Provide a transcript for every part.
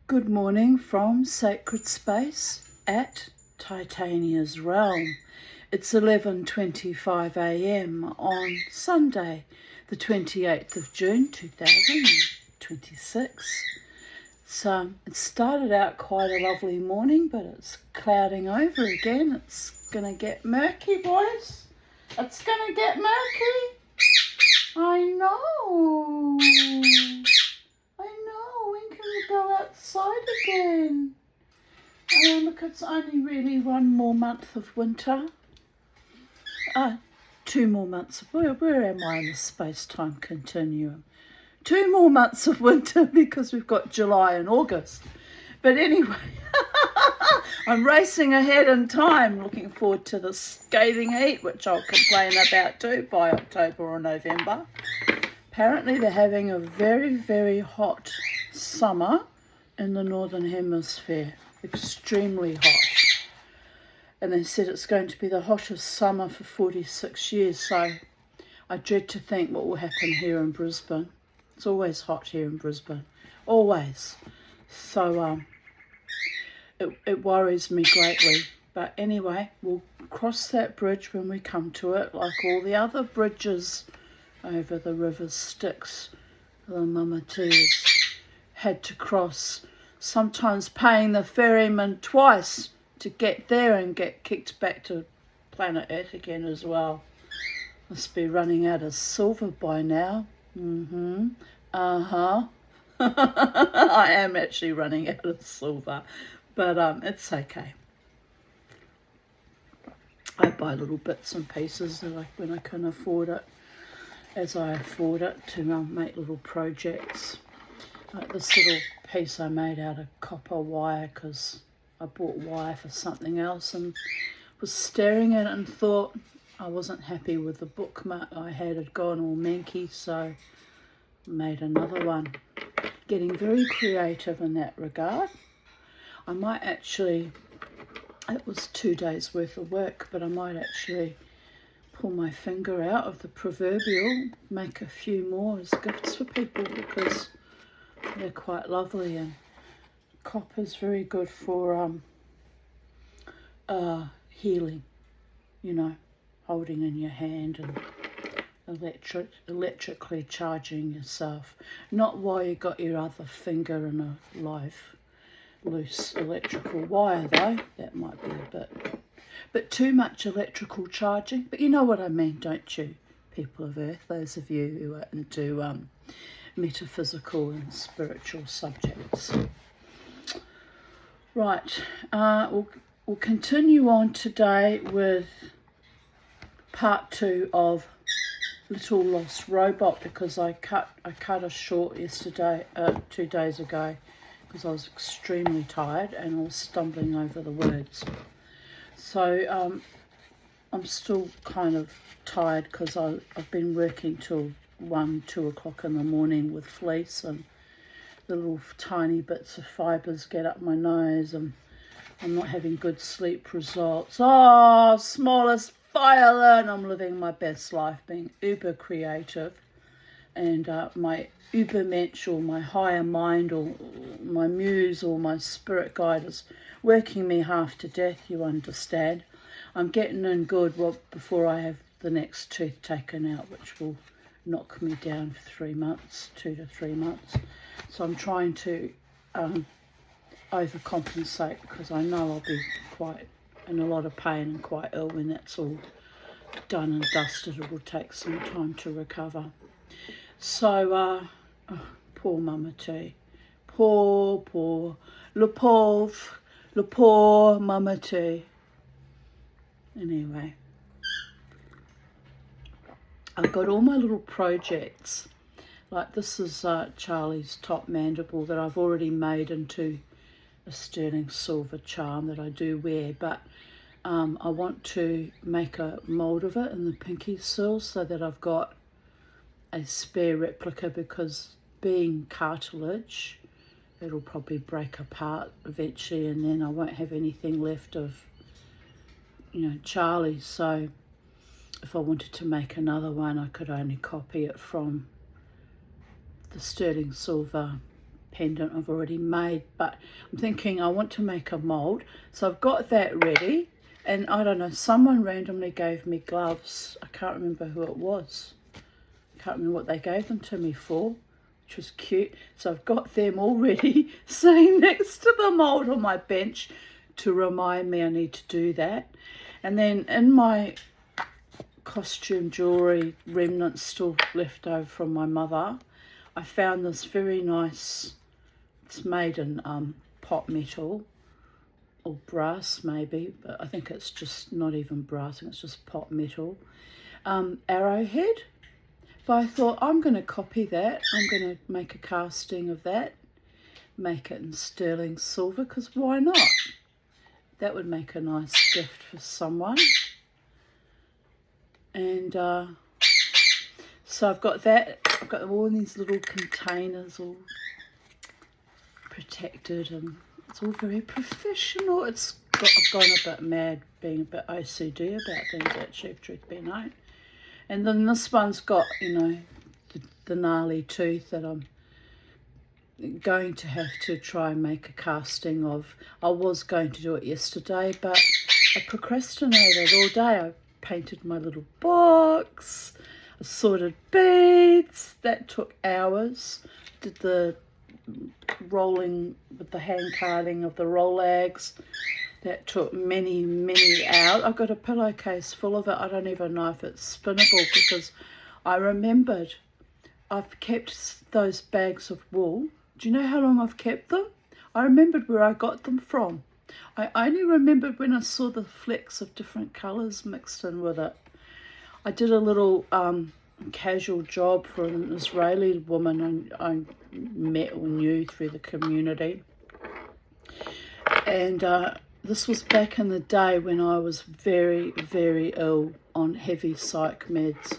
Good morning from Sacred Space at Titania's Realm. It's 11:25 a.m. on Sunday, the 28th of June 2026. It started out quite a lovely morning, but it's clouding over again. It's going to get murky, boys. It's going to get murky. I know. When can we go outside again? Look, it's only really one more month of winter. 2 more months. Where am I in the space-time continuum? 2 more months of winter because we've got July and August. But anyway, I'm racing ahead in time, looking forward to the scathing heat, which I'll complain about too by October or November. Apparently they're having a very, very hot summer in the Northern Hemisphere. Extremely hot. And they said it's going to be the hottest summer for 46 years. So I dread to think what will happen here in Brisbane. It's always hot here in Brisbane. Always. So it worries me greatly. But anyway, we'll cross that bridge when we come to it, like all the other bridges over the River Styx. The Mamateas had to cross, sometimes paying the ferryman twice to get there and get kicked back to planet Earth again as well. Must be running out of silver by now. I am actually running out of silver, but it's okay. I buy little bits and pieces when I can afford it, as I afford it, to make little projects. Like this little piece I made out of copper wire because I bought wire for something else and was staring at it and thought I wasn't happy with the bookmark I had gone all manky, so made another one. Getting very creative in that regard. I might actually, it was 2 days worth of work, but I might actually pull my finger out of the proverbial, make a few more as gifts for people because they're quite lovely, and copper's very good for healing, holding in your hand and electrically charging yourself. Not while you got your other finger in a live loose electrical wire though, that might be a bit too much electrical charging, but you know what I mean, don't you, people of Earth, those of you who are into metaphysical and spiritual subjects. Right, we'll continue on today with part 2 of Little Lost Robot, because I cut her short 2 days ago, because I was extremely tired and I was stumbling over the words. So I'm still kind of tired because I've been working till 2 o'clock in the morning with fleece, and the little tiny bits of fibres get up my nose, and I'm not having good sleep results. Smallest violin. I'm living my best life, being uber creative, and my ubermensch, or my higher mind, or my muse, or my spirit guide is working me half to death, you understand. I'm getting in good before I have the next tooth taken out, which will knock me down for 3 months, 2 to 3 months. So I'm trying to overcompensate, because I know I'll be quite in a lot of pain and quite ill when that's all done and dusted. It will take some time to recover. So, poor Mamatee. Poor, le poor Mamatee. Anyway, I've got all my little projects. Like this is Charlie's top mandible that I've already made into a sterling silver charm that I do wear, but I want to make a mould of it in the pinky seal so that I've got a spare replica, because being cartilage, it'll probably break apart eventually, and then I won't have anything left of, Charlie. So if I wanted to make another one, I could only copy it from the sterling silver pendant I've already made, but I'm thinking I want to make a mould. So I've got that ready, and I don't know, someone randomly gave me gloves. I can't remember who it was. I can't remember what they gave them to me for, which was cute. So I've got them already sitting next to the mould on my bench to remind me I need to do that. And then in my costume jewellery remnants still left over from my mother, I found this very nice, it's made in pot metal or brass maybe, but I think it's just not even brass, I think it's just pot metal, arrowhead. But I thought I'm going to copy that. I'm going to make a casting of that, make it in sterling silver, because why not? That would make a nice gift for someone. And so I've got that. I've got all these little containers all protected, and it's all very professional. I've gone a bit mad being a bit OCD about things, actually, if truth be known. And then this one's got, you know, the gnarly tooth that I'm going to have to try and make a casting of. I was going to do it yesterday, but I procrastinated all day. I painted my little box, I sorted beads, that took hours. Did the rolling with the hand carding of the rollags, that took many hours. I've got a pillowcase full of it. I don't even know if it's spinnable, because I remembered I've kept those bags of wool. Do you know how long I've kept them? I remembered where I got them from. I only remembered when I saw the flecks of different colours mixed in with it. I did a little casual job for an Israeli woman I met or knew through the community. And this was back in the day when I was very ill on heavy psych meds,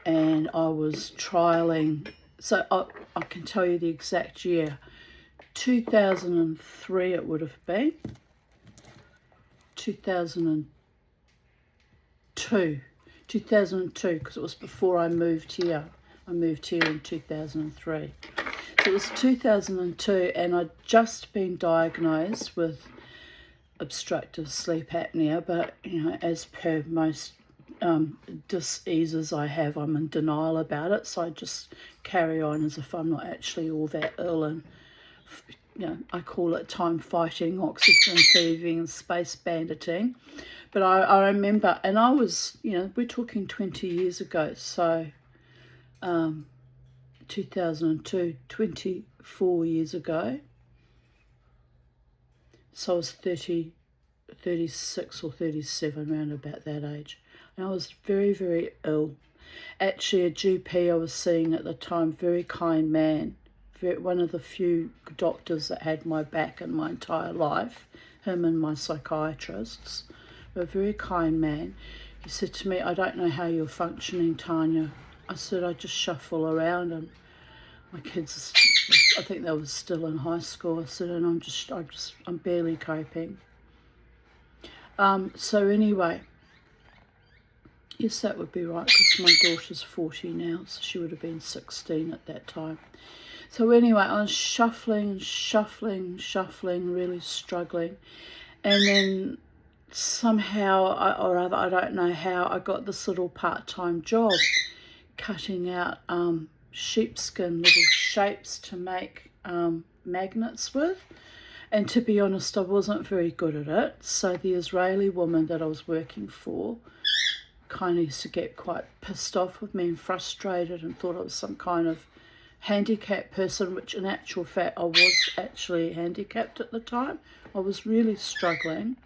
and I was trialling. So I can tell you the exact year. 2003 it would have been. 2002, because it was before I moved here. I moved here in 2003. So it was 2002, and I'd just been diagnosed with obstructive sleep apnea, but, you know, as per most diseases I have, I'm in denial about it, so I just carry on as if I'm not actually all that ill, and, you know, I call it time fighting, oxygen thieving, and space banditing. But I remember, and I was, you know, we're talking 20 years ago, so 2002, 24 years ago. So I was 36 or 37, around about that age. And I was very ill. Actually, a GP I was seeing at the time, very kind man, one of the few doctors that had my back in my entire life, him and my psychiatrists, a very kind man. He said to me, "I don't know how you're functioning, Tanya." I said, "I just shuffle around, and my kids, I think they were still in high school." I said, "And I'm barely coping." So anyway, yes, that would be right, because my daughter's 40 now, so she would have been 16 at that time. So anyway, I was shuffling, really struggling. And then somehow, I don't know how, I got this little part-time job cutting out sheepskin little shapes to make magnets with. And to be honest, I wasn't very good at it. So the Israeli woman that I was working for kind of used to get quite pissed off with me and frustrated, and thought I was some kind of handicapped person, which in actual fact I was actually handicapped at the time. I was really struggling.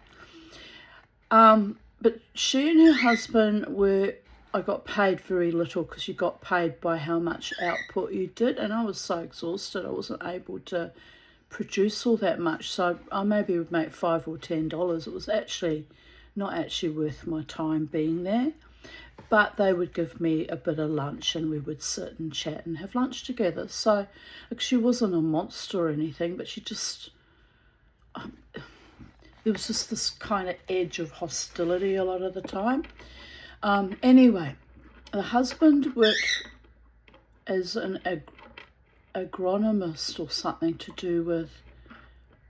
But she and her husband I got paid very little, because you got paid by how much output you did, and I was so exhausted I wasn't able to produce all that much. So I maybe would make $5 or $10. It was actually not actually worth my time being there. But they would give me a bit of lunch, and we would sit and chat and have lunch together. So like, she wasn't a monster or anything, but she just, there was just this kind of edge of hostility a lot of the time. Anyway, the husband worked as an agronomist or something to do with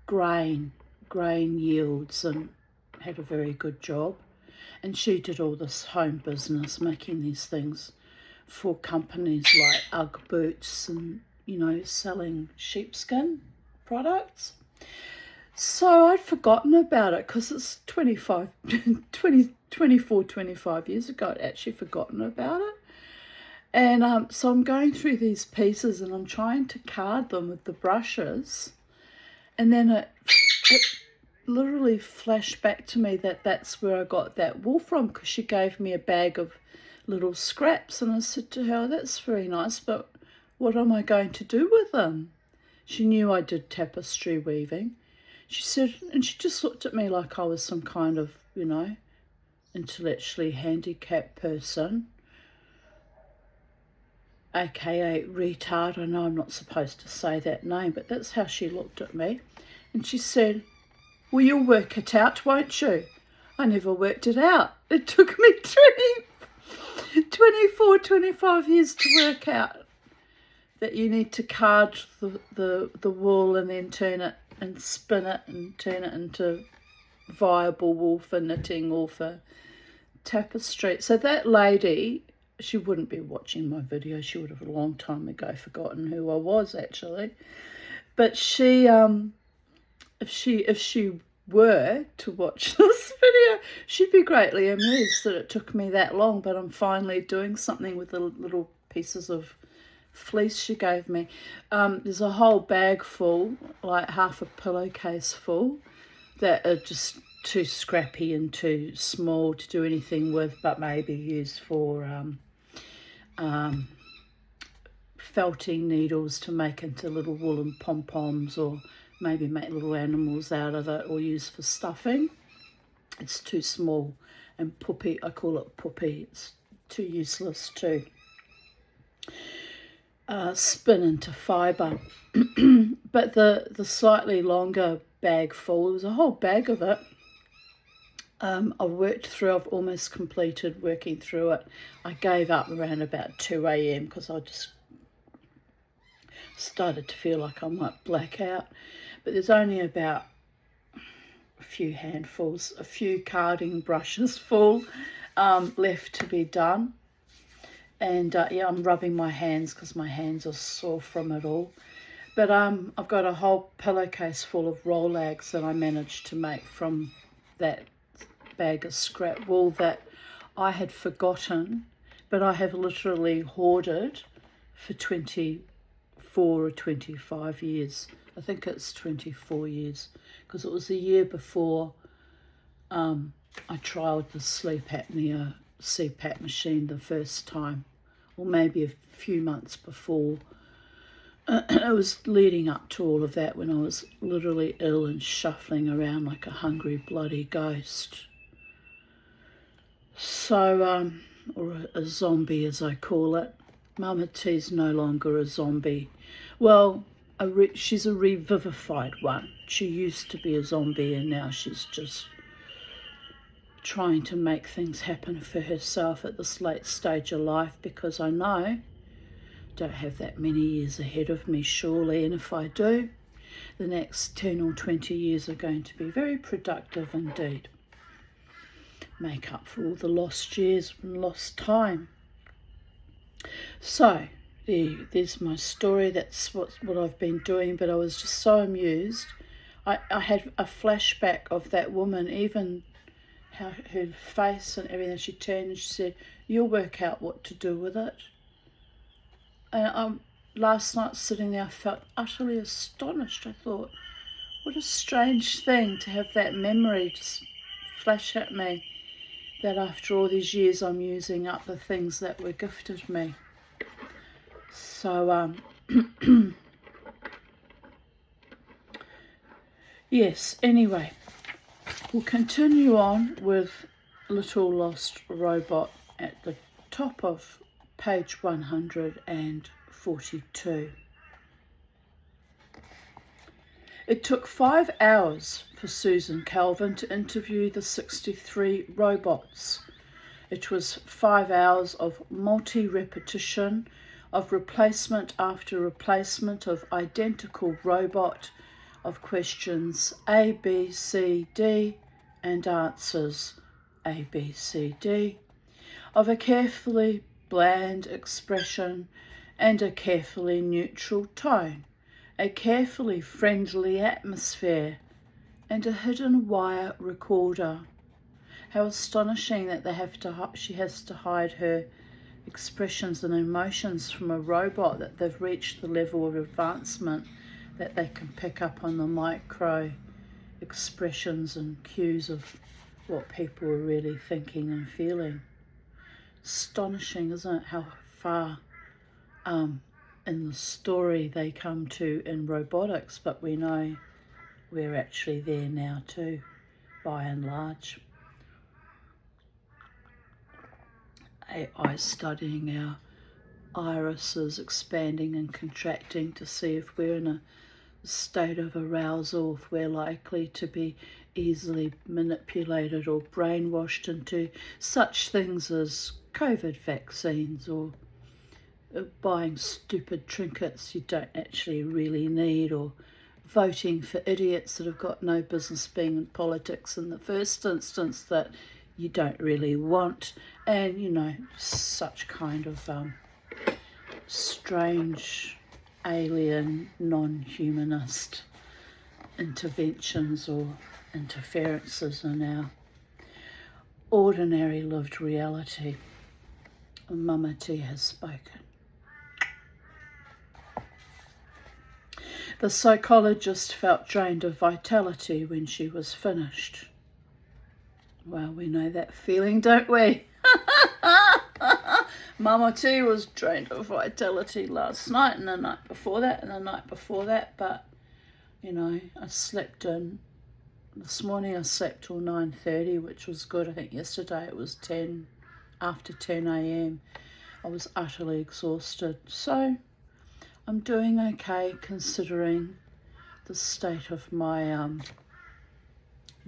grain yields, and had a very good job. And she did all this home business, making these things for companies like UGG boots and, you know, selling sheepskin products. So I'd forgotten about it because it's 24, 25 years ago. I'd actually forgotten about it. And so I'm going through these pieces and I'm trying to card them with the brushes. And then it literally flashed back to me that that's where I got that wool from, because she gave me a bag of little scraps. And I said to her, that's very nice, but what am I going to do with them? She knew I did tapestry weaving. She said, and she just looked at me like I was some kind of, you know, intellectually handicapped person, aka retard. I know I'm not supposed to say that name, but that's how she looked at me. And she said, well, you'll work it out, won't you? I never worked it out. It took me 24, 25 years to work out that you need to card the wool and then turn it and spin it and turn it into viable wool for knitting or for tapestry. So that lady, she wouldn't be watching my video. She would have a long time ago forgotten who I was, actually. But she, if she were to watch this video, she'd be greatly amused that it took me that long, but I'm finally doing something with the little pieces of fleece she gave me. There's a whole bag full, like half a pillowcase full, that are just too scrappy and too small to do anything with, but maybe used for felting needles to make into little woolen pom-poms, or maybe make little animals out of it, or use for stuffing. It's too small and puppy. I call it puppy. It's too useless to spin into fibre. But the slightly longer bag full, there was a whole bag of it. I've worked through, I've almost completed working through it. I gave up around about 2 a.m. because I just started to feel like I might black out. But there's only about a few handfuls, a few carding brushes full left to be done. And yeah, I'm rubbing my hands because my hands are sore from it all. But I've got a whole pillowcase full of Rolags that I managed to make from that bag of scrap wool that I had forgotten, but I have literally hoarded for 24 or 25 years. I think it's 24 years, because it was the year before I trialled the sleep apnea CPAP machine the first time, or maybe a few months before. It was leading up to all of that, when I was literally ill and shuffling around like a hungry bloody ghost. So, or a zombie as I call it. Mama T's no longer a zombie. Well, she's a revivified one. She used to be a zombie and now she's just trying to make things happen for herself at this late stage of life, because I know don't have that many years ahead of me, surely, and if I do, the next 10 or 20 years are going to be very productive indeed. Make up for all the lost years and lost time. So there's my story. That's what I've been doing, but I was just so amused. I had a flashback of that woman, even how her face and everything. She turned and she said, you'll work out what to do with it. And last night sitting there, I felt utterly astonished. I thought, what a strange thing to have that memory just flash at me, that after all these years I'm using up the things that were gifted me. So, yes, anyway, we'll continue on with Little Lost Robot at the top of page 142. It took 5 hours for Susan Calvin to interview the 63 robots. It was 5 hours of multi-repetition of replacement after replacement of identical robot, of questions A, B, C, D, and answers A, B, C, D, of a carefully bland expression and a carefully neutral tone, a carefully friendly atmosphere, and a hidden wire recorder. How astonishing that she has to hide her expressions and emotions from a robot, that they've reached the level of advancement that they can pick up on the micro expressions and cues of what people are really thinking and feeling. Astonishing, isn't it, how far in the story they come to in robotics, but we know we're actually there now too, by and large. AI studying our irises, expanding and contracting to see if we're in a state of arousal, if we're likely to be easily manipulated or brainwashed into such things as COVID vaccines, or buying stupid trinkets you don't actually really need, or voting for idiots that have got no business being in politics in the first instance that you don't really want, and such kind of strange alien non-humanist interventions or interferences in our ordinary lived reality. Mama T has spoken. The psychologist felt drained of vitality when she was finished. Well, we know that feeling, don't we? Mama T was drained of vitality last night and the night before that and the night before that, but I slept in. This morning I slept till 9:30, which was good. I think yesterday it was after 10 a.m. I was utterly exhausted. So I'm doing okay considering the state of my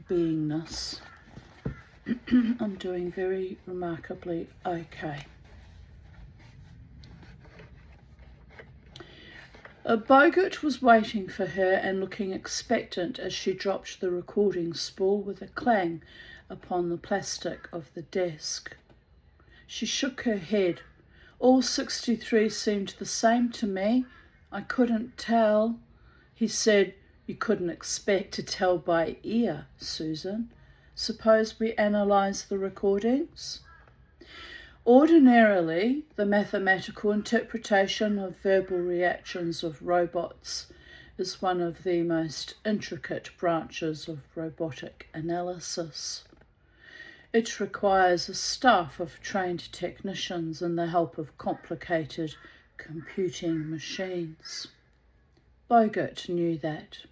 beingness. I'm doing very remarkably okay. Bogut was waiting for her and looking expectant as she dropped the recording spool with a clang upon the plastic of the desk. She shook her head. All 63 seemed the same to me. I couldn't tell. He said, "You couldn't expect to tell by ear, Susan. Suppose we analyse the recordings?" Ordinarily, the mathematical interpretation of verbal reactions of robots is one of the most intricate branches of robotic analysis. It requires a staff of trained technicians and the help of complicated computing machines. Bogut knew that.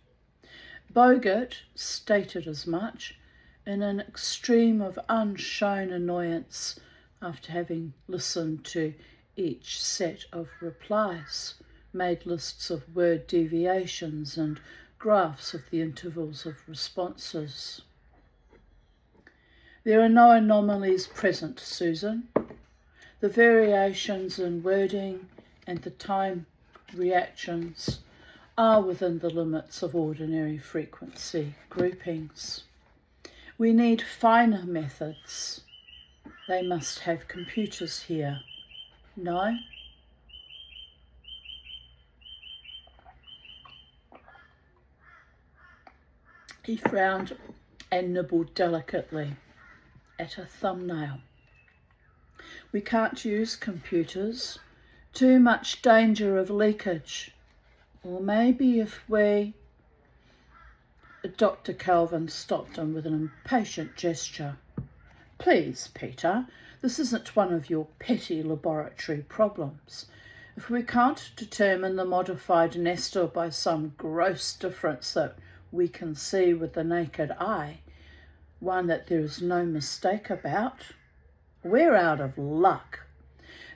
Bogut stated as much in an extreme of unshown annoyance after having listened to each set of replies, made lists of word deviations and graphs of the intervals of responses. There are no anomalies present, Susan. The variations in wording and the time reactions are within the limits of ordinary frequency groupings. We need finer methods. They must have computers here. No? He frowned and nibbled delicately at a thumbnail. We can't use computers. Too much danger of leakage. Or maybe if we... Dr. Calvin stopped him with an impatient gesture. Please, Peter, this isn't one of your petty laboratory problems. If we can't determine the modified Nestor by some gross difference that we can see with the naked eye, one that there is no mistake about, we're out of luck.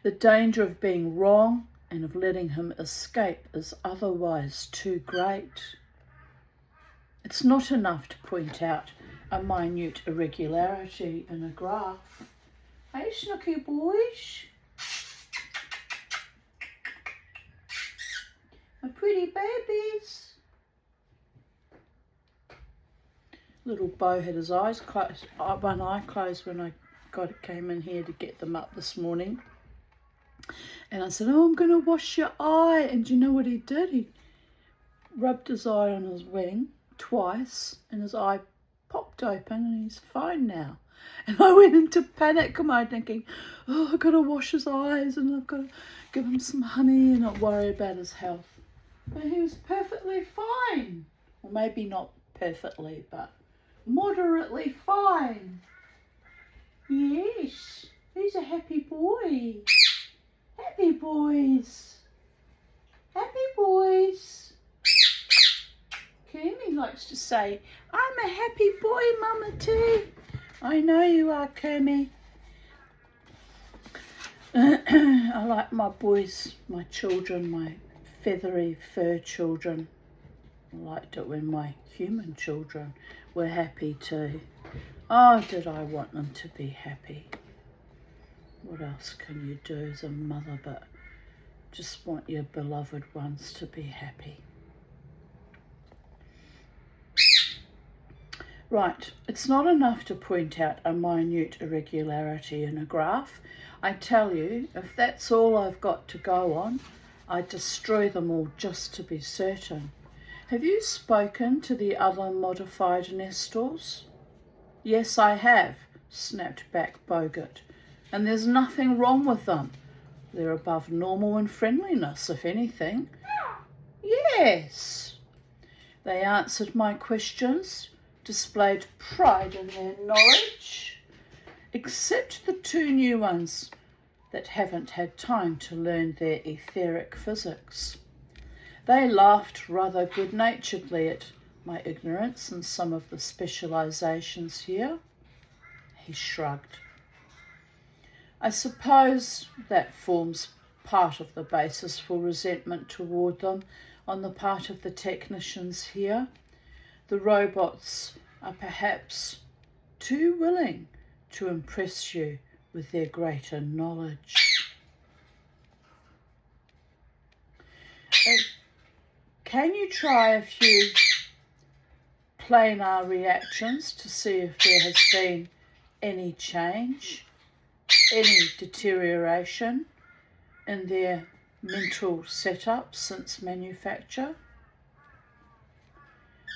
The danger of being wrong and of letting him escape is otherwise too great. It's not enough to point out a minute irregularity in a graph. Hey, Snooky boys. My pretty babies. Little Bo had his eyes closed, one eye closed when I came in here to get them up this morning. And I said, oh, I'm going to wash your eye. And do you know what he did? He rubbed his eye on his wing twice and his eye popped open and he's fine now. And I went into panic mode thinking, oh, I've got to wash his eyes and I've got to give him some honey and not worry about his health. But he was perfectly fine. Or maybe not perfectly, but moderately fine. Yes, he's a happy boy. Happy boys. Happy boys. Kermie likes to say, I'm a happy boy, Mama too. I know you are, Kermie. I like my boys, my children, my feathery fur children. I liked it when my human children were happy too. Oh, did I want them to be happy? What else can you do as a mother but just want your beloved ones to be happy? Right, it's not enough to point out a minute irregularity in a graph. I tell you, if that's all I've got to go on, I destroy them all just to be certain. Have you spoken to the other modified nestors? Yes, I have, snapped back Bogut. And there's nothing wrong with them. They're above normal in friendliness, if anything. Yes. They answered my questions, displayed pride in their knowledge, except the two new ones that haven't had time to learn their etheric physics. They laughed rather good-naturedly at my ignorance in some of the specializations here. He shrugged. I suppose that forms part of the basis for resentment toward them on the part of the technicians here. The robots are perhaps too willing to impress you with their greater knowledge. Can you try a few planar reactions to see if there has been any change, any deterioration in their mental setup since manufacture?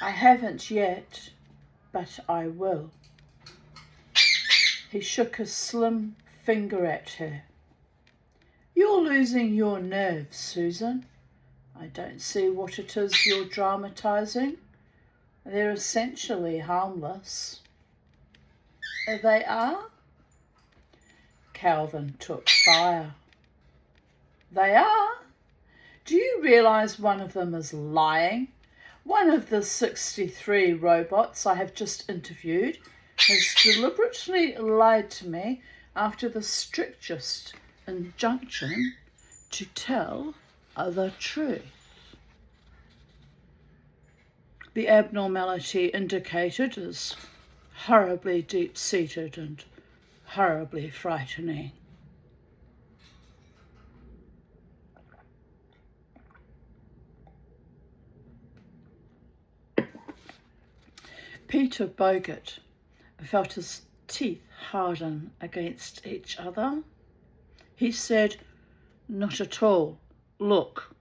I haven't yet, but I will. He shook his slim finger at her. You're losing your nerves, Susan. I don't see what it is you're dramatising. They're essentially harmless. They are? Calvin took fire. They are? Do you realise one of them is lying? One of the 63 robots I have just interviewed has deliberately lied to me after the strictest injunction to tell the truth. The abnormality indicated is horribly deep-seated and horribly frightening. Peter Bogut felt his teeth harden against each other. He said, "Not at all. Look,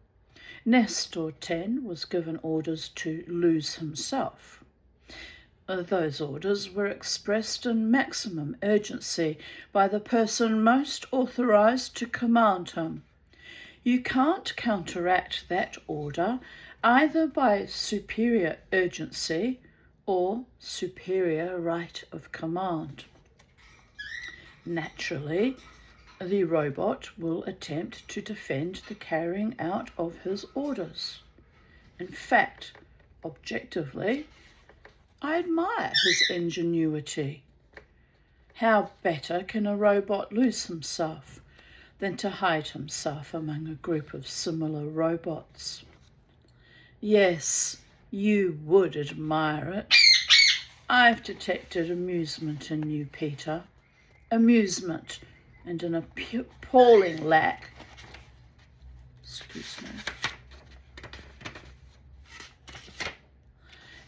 Nestor 10 was given orders to lose himself. Those orders were expressed in maximum urgency by the person most authorised to command him. You can't counteract that order either by superior urgency or superior right of command. Naturally, the robot will attempt to defend the carrying out of his orders. In fact, objectively, I admire his ingenuity. How better can a robot lose himself than to hide himself among a group of similar robots? Yes, you would admire it. I've detected amusement in you, Peter. Amusement and an appalling lack, excuse me,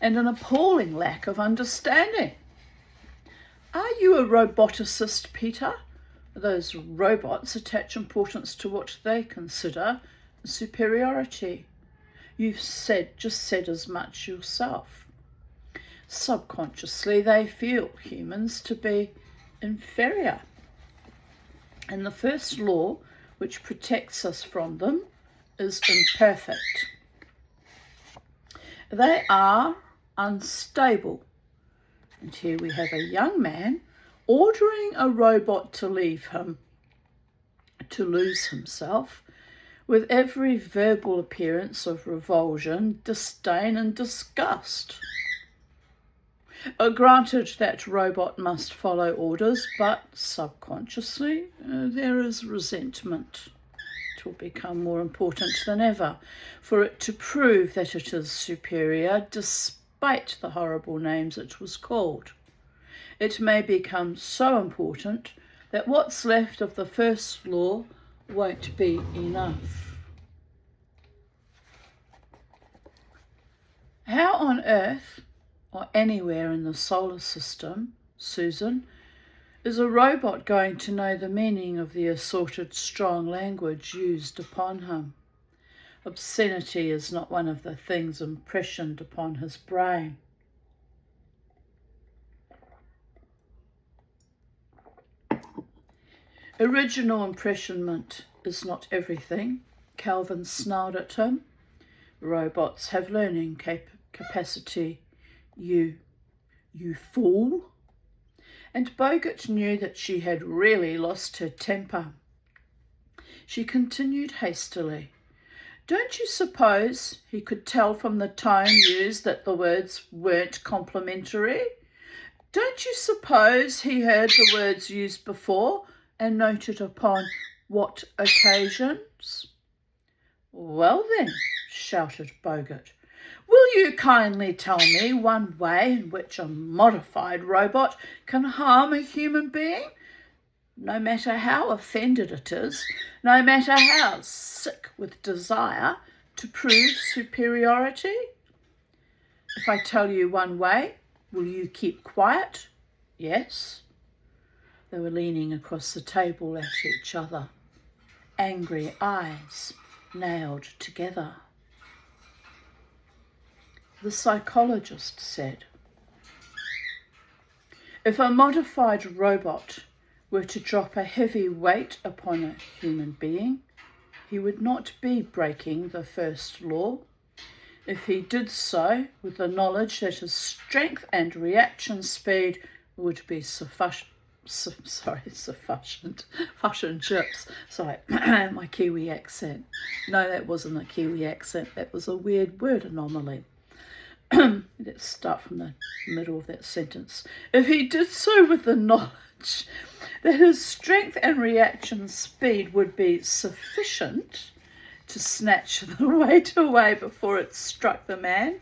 and an appalling lack of understanding. Are you a roboticist, Peter? Those robots attach importance to what they consider superiority. You've just said as much yourself. Subconsciously, they feel humans to be inferior. And the first law, which protects us from them, is imperfect. They are unstable. And here we have a young man ordering a robot to leave him, to lose himself, with every verbal appearance of revulsion, disdain and disgust. Granted, that robot must follow orders, but subconsciously there is resentment. It will become more important than ever for it to prove that it is superior despite the horrible names it was called. It may become so important that what's left of the first law won't be enough. How on earth, or anywhere in the solar system, Susan, is a robot going to know the meaning of the assorted strong language used upon him? Obscenity is not one of the things impressioned upon his brain. Original impressionment is not everything, Calvin snarled at him. Robots have learning capacity, you fool. And Boggart knew that she had really lost her temper. She continued hastily. Don't you suppose he could tell from the tone used that the words weren't complimentary? Don't you suppose he heard the words used before and noted upon what occasions? Well then, shouted Boggart, will you kindly tell me one way in which a modified robot can harm a human being? No matter how offended it is, no matter how sick with desire to prove superiority? If I tell you one way, will you keep quiet? Yes? They were leaning across the table at each other, angry eyes nailed together. The psychologist said, if a modified robot were to drop a heavy weight upon a human being, he would not be breaking the first law. If he did so with the knowledge that his strength and reaction speed would be sufficient. Fish and chips. Sorry, my Kiwi accent. No, that wasn't a Kiwi accent. That was a weird word anomaly. Let's start from the middle of that sentence. If he did so with the knowledge that his strength and reaction speed would be sufficient to snatch the weight away before it struck the man,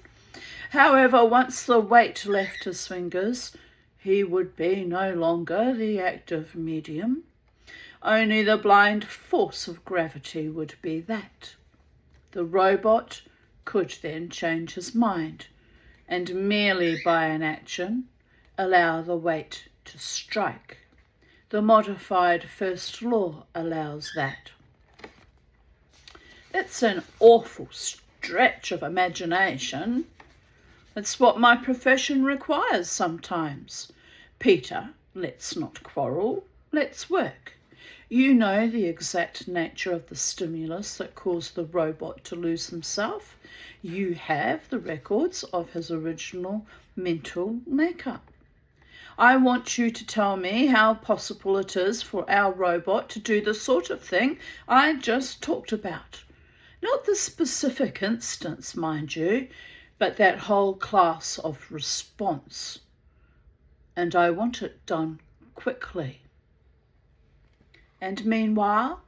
however, once the weight left his fingers, he would be no longer the active medium. Only the blind force of gravity would be that. The robot could then change his mind and merely by an action allow the weight to strike. The modified first law allows that. It's an awful stretch of imagination. It's what my profession requires sometimes. Peter, let's not quarrel, let's work. You know the exact nature of the stimulus that caused the robot to lose himself. You have the records of his original mental makeup. I want you to tell me how possible it is for our robot to do the sort of thing I just talked about. Not the specific instance, mind you, but that whole class of response. And I want it done quickly. And meanwhile,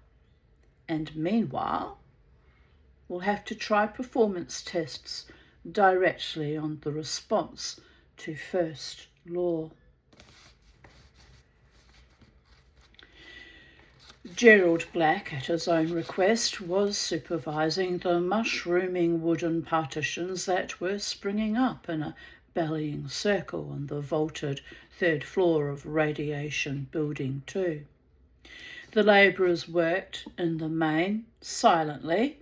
we'll have to try performance tests directly on the response to first law. Gerald Black, at his own request, was supervising the mushrooming wooden partitions that were springing up in a bellying circle on the vaulted third floor of Radiation Building 2. The labourers worked, in the main, silently,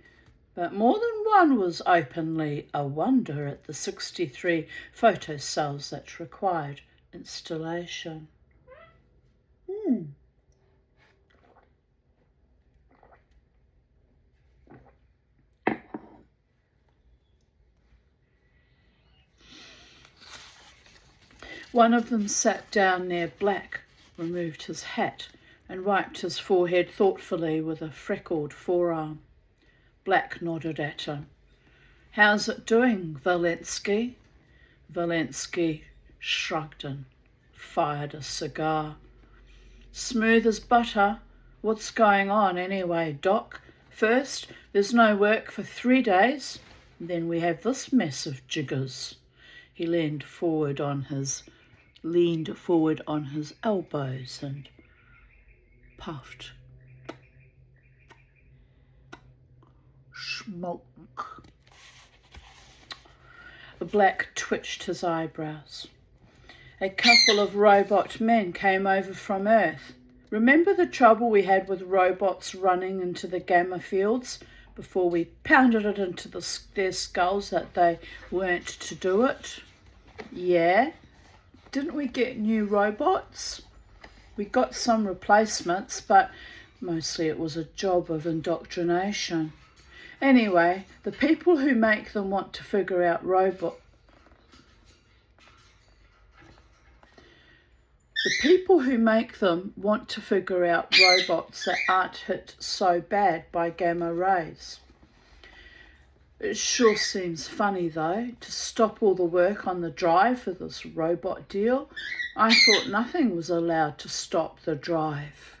but more than one was openly a wonder at the 63 photocells that required installation. One of them sat down near Black, removed his hat, and wiped his forehead thoughtfully with a freckled forearm. Black nodded at him. "How's it doing, Valensky?" Valensky shrugged and fired a cigar. "Smooth as butter. What's going on anyway, Doc? First, there's no work for 3 days. Then we have this mess of jiggers." He leaned forward on his elbows and puffed. Smoke. Black twitched his eyebrows. "A couple of robot men came over from Earth. Remember the trouble we had with robots running into the gamma fields before we pounded it into their skulls that they weren't to do it? Yeah. Didn't we get new robots? We got some replacements, but mostly it was a job of indoctrination. Anyway, the people who make them want to figure out robots that aren't hit so bad by gamma rays. It sure seems funny, though, to stop all the work on the drive for this robot deal. I thought nothing was allowed to stop the drive.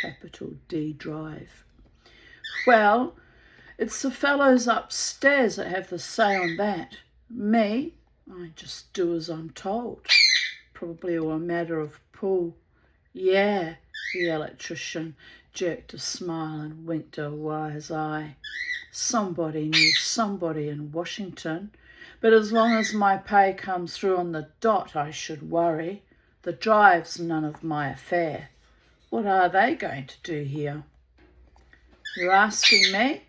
Capital D drive. Well, it's the fellows upstairs that have the say on that. Me, I just do as I'm told. Probably all a matter of pull. Yeah, the electrician jerked a smile and winked a wise eye. Somebody knew somebody in Washington, but as long as my pay comes through on the dot, I should worry. The drive's none of my affair. What are they going to do here? You're asking me?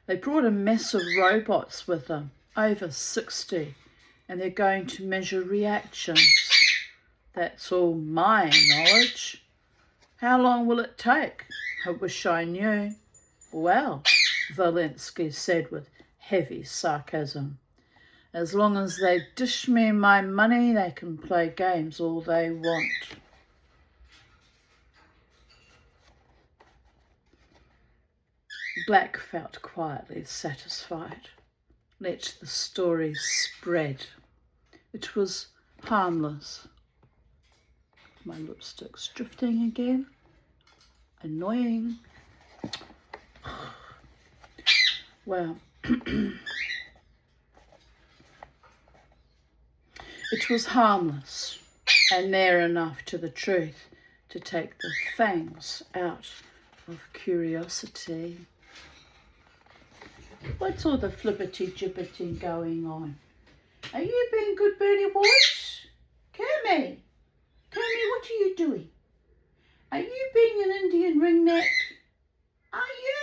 They brought a mess of robots with them, over 60, and they're going to measure reactions. That's all my knowledge. How long will it take? I wish I knew. Well, Valensky said with heavy sarcasm, as long as they dish me my money, they can play games all they want. Black felt quietly satisfied. Let the story spread. It was harmless. My lipstick's drifting again. Annoying. Well, it was harmless and near enough to the truth to take the fangs out of curiosity. What's all the flippity-gibbeting going on? Are you being good birdie boys? Kermie, what are you doing? Are you being an Indian ringneck? Are you?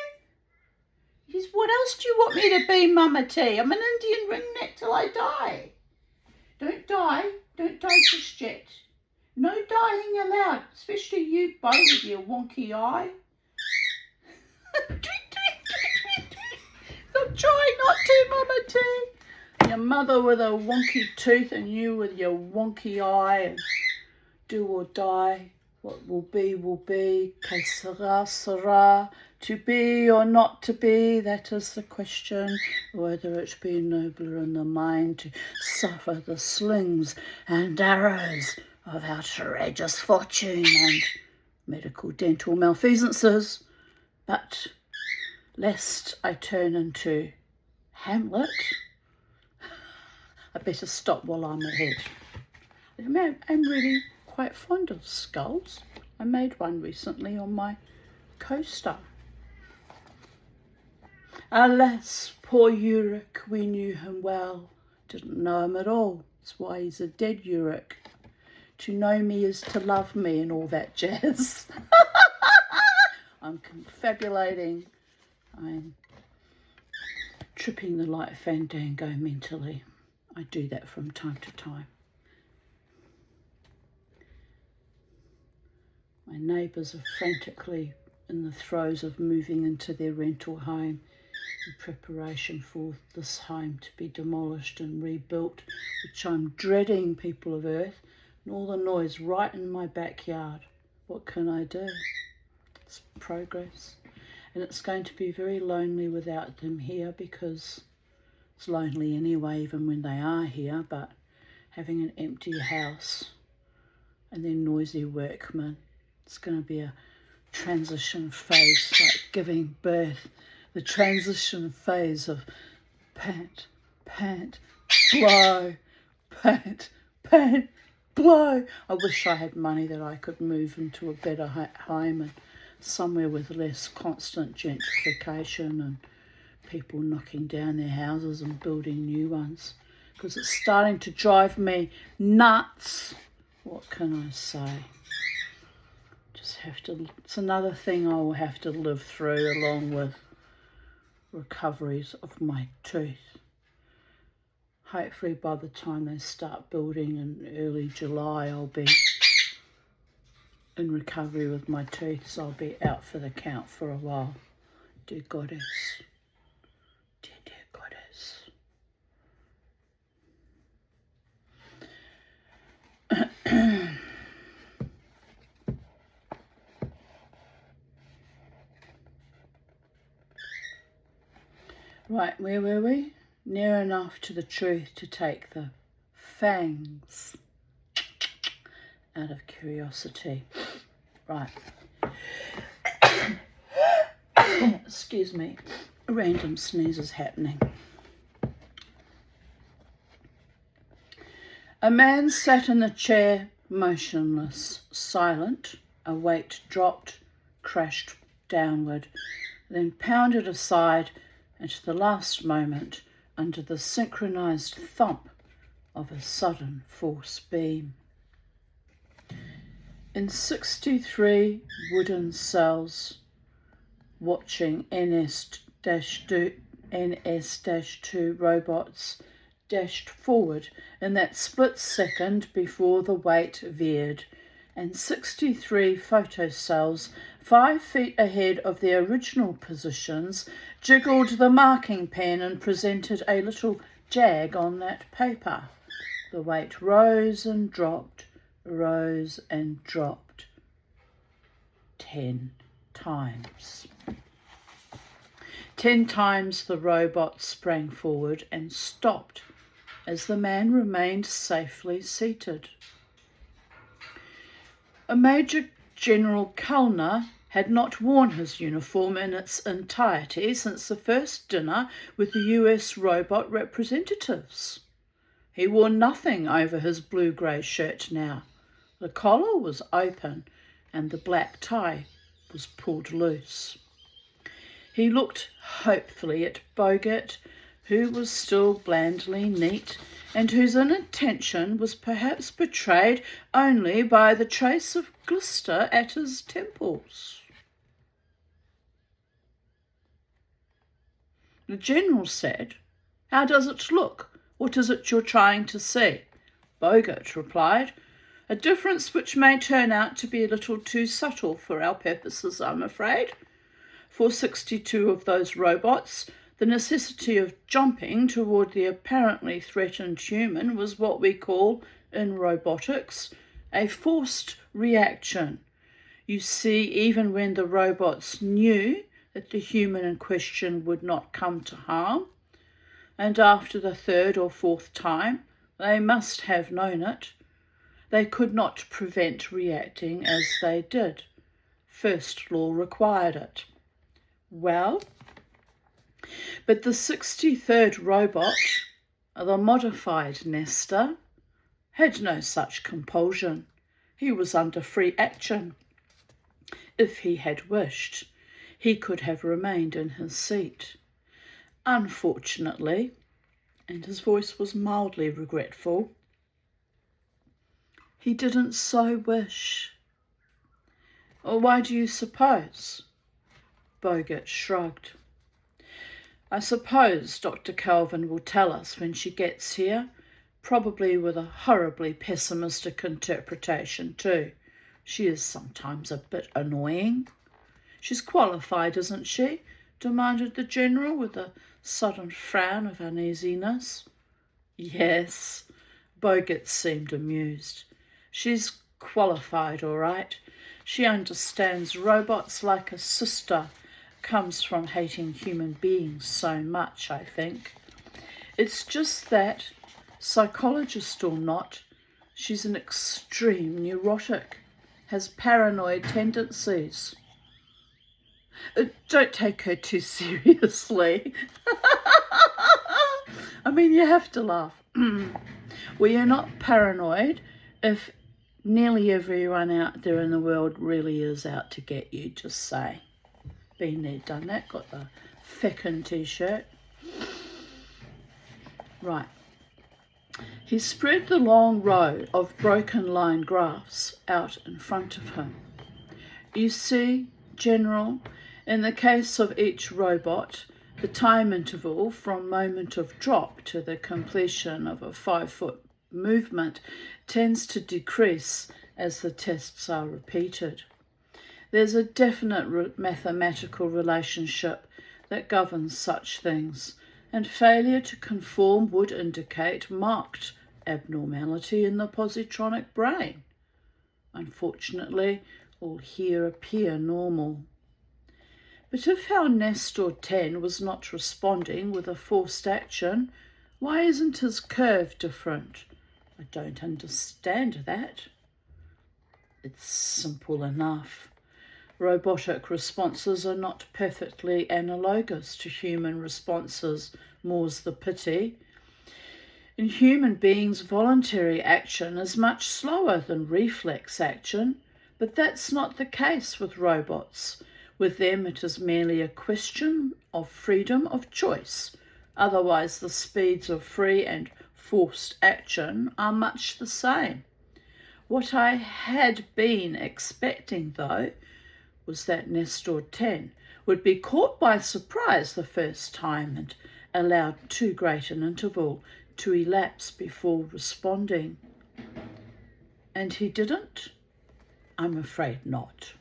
Yes, what else do you want me to be, Mama T? I'm an Indian ringneck till I die. Don't die just yet. No dying allowed, especially you, Bo, with your wonky eye. I'm trying not to, Mama T. Your mother with a wonky tooth and you with your wonky eye. And do or die. What will be, will be. Que sera, sera. To be or not to be, that is the question. Whether it be nobler in the mind to suffer the slings and arrows of outrageous fortune and medical dental malfeasances. But lest I turn into Hamlet, I better stop while I'm ahead. I'm really quite fond of skulls. I made one recently on my coaster. Alas, poor Uruk, we knew him well. Didn't know him at all. That's why he's a dead Uruk. To know me is to love me and all that jazz. I'm confabulating. I'm tripping the light fandango mentally. I do that from time to time. My neighbours are frantically in the throes of moving into their rental home in preparation for this home to be demolished and rebuilt, which I'm dreading, people of Earth, and all the noise right in my backyard. What can I do? It's progress. And it's going to be very lonely without them here, because it's lonely anyway, even when they are here, but having an empty house and then noisy workmen, it's going to be a transition phase, like giving birth. The transition phase of pant, pant, blow, pant, pant, blow. I wish I had money that I could move into a better home and somewhere with less constant gentrification and people knocking down their houses and building new ones, because it's starting to drive me nuts. What can I say? Just have to, it's another thing I will have to live through, along with recoveries of my tooth. Hopefully by the time they start building in early July, I'll be in recovery with my teeth, so I'll be out for the count for a while. Dear Goddess. Dear, dear Goddess. Right, where were we? Near enough to the truth to take the fangs out of curiosity. Right. Excuse me. Random sneezes happening. A man sat in a chair, motionless, silent. A weight dropped, crashed downward, then pounded aside at the last moment under the synchronized thump of a sudden force beam. In 63 wooden cells, watching NS-2 robots dashed forward in that split second before the weight veered, and 63 photocells 5 feet ahead of their original positions jiggled the marking pen and presented a little jag on that paper. The weight rose and dropped, rose and dropped 10 times. 10 times the robot sprang forward and stopped as the man remained safely seated. A Major General Kellner had not worn his uniform in its entirety since the first dinner with the US robot representatives. He wore nothing over his blue-grey shirt now. The collar was open and the black tie was pulled loose. He looked hopefully at Boggart, who was still blandly neat and whose inattention was perhaps betrayed only by the trace of glister at his temples. The General said, "How does it look? What is it you're trying to see?" Boggart replied, "A difference which may turn out to be a little too subtle for our purposes, I'm afraid. For 62 of those robots, the necessity of jumping toward the apparently threatened human was what we call, in robotics, a forced reaction. You see, even when the robots knew that the human in question would not come to harm, and after the third or fourth time they must have known it, they could not prevent reacting as they did. First law required it. Well, but the 63rd robot, the modified Nestor, had no such compulsion. He was under free action. If he had wished, he could have remained in his seat. Unfortunately, and his voice was mildly regretful, he didn't so wish. Or why do you suppose? Boggart shrugged. I suppose Dr. Kelvin will tell us when she gets here, probably with a horribly pessimistic interpretation too. She is sometimes a bit annoying. She's qualified, isn't she? Demanded the General with a sudden frown of uneasiness. Yes, Boggart seemed amused. She's qualified, all right. She understands robots like a sister. Comes from hating human beings so much, I think. It's just that, psychologist or not, she's an extreme neurotic, has paranoid tendencies. Don't take her too seriously. I mean, you have to laugh. Well, you're not paranoid if nearly everyone out there in the world really is out to get you, just say. Been there, done that, got the feckin' t-shirt. Right. He spread the long row of broken line graphs out in front of him. You see, General, in the case of each robot, the time interval from moment of drop to the completion of a 5-foot movement tends to decrease as the tests are repeated. There's a definite mathematical relationship that governs such things, and failure to conform would indicate marked abnormality in the positronic brain. Unfortunately, all here appear normal. But if our Nestor 10 was not responding with a forced action, why isn't his curve different? I don't understand that. It's simple enough. Robotic responses are not perfectly analogous to human responses, more's the pity. In human beings, voluntary action is much slower than reflex action, but that's not the case with robots. With them, it is merely a question of freedom of choice. Otherwise, the speeds of free and forced action are much the same. What I had been expecting, though, was that Nestor 10 would be caught by surprise the first time and allowed too great an interval to elapse before responding. And he didn't? I'm afraid not.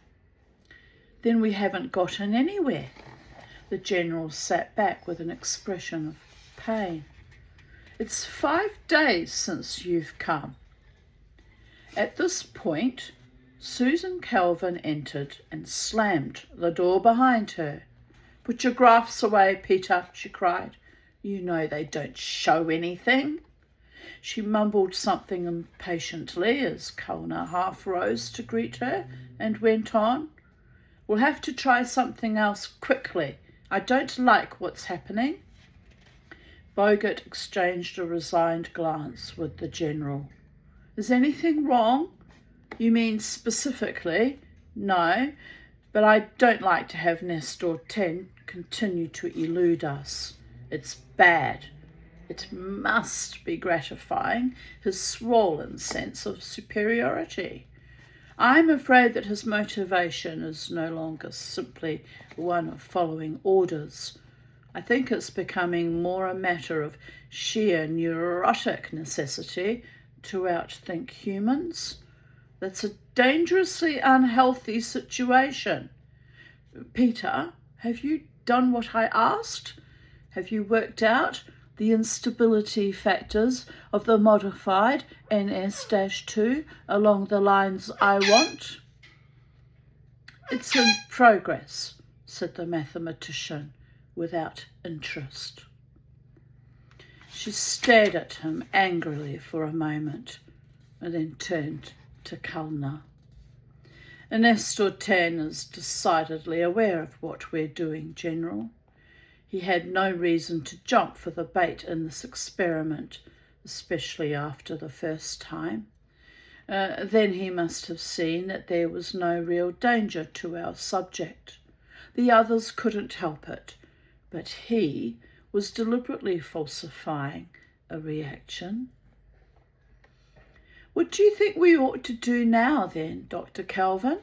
Then we haven't gotten anywhere. The General sat back with an expression of pain. It's 5 days since you've come. At this point, Susan Kelvin entered and slammed the door behind her. Put your graphs away, Peter, she cried. You know they don't show anything. She mumbled something impatiently as Kellner half rose to greet her and went on. We'll have to try something else quickly. I don't like what's happening. Boggart exchanged a resigned glance with the General. Is anything wrong? You mean specifically? No, but I don't like to have Nestor 10 continue to elude us. It's bad. It must be gratifying his swollen sense of superiority. I'm afraid that his motivation is no longer simply one of following orders. I think it's becoming more a matter of sheer neurotic necessity to outthink humans. That's a dangerously unhealthy situation. Peter, have you done what I asked? Have you worked out the instability factors of the modified NS-2 along the lines I want? It's in progress, said the mathematician without interest. She stared at him angrily for a moment and then turned to Kellner. Nestor 10 is decidedly aware of what we're doing, General. He had no reason to jump for the bait in this experiment, especially after the first time. Then he must have seen that there was no real danger to our subject. The others couldn't help it, but he was deliberately falsifying a reaction. What do you think we ought to do now then, Dr. Kelvin?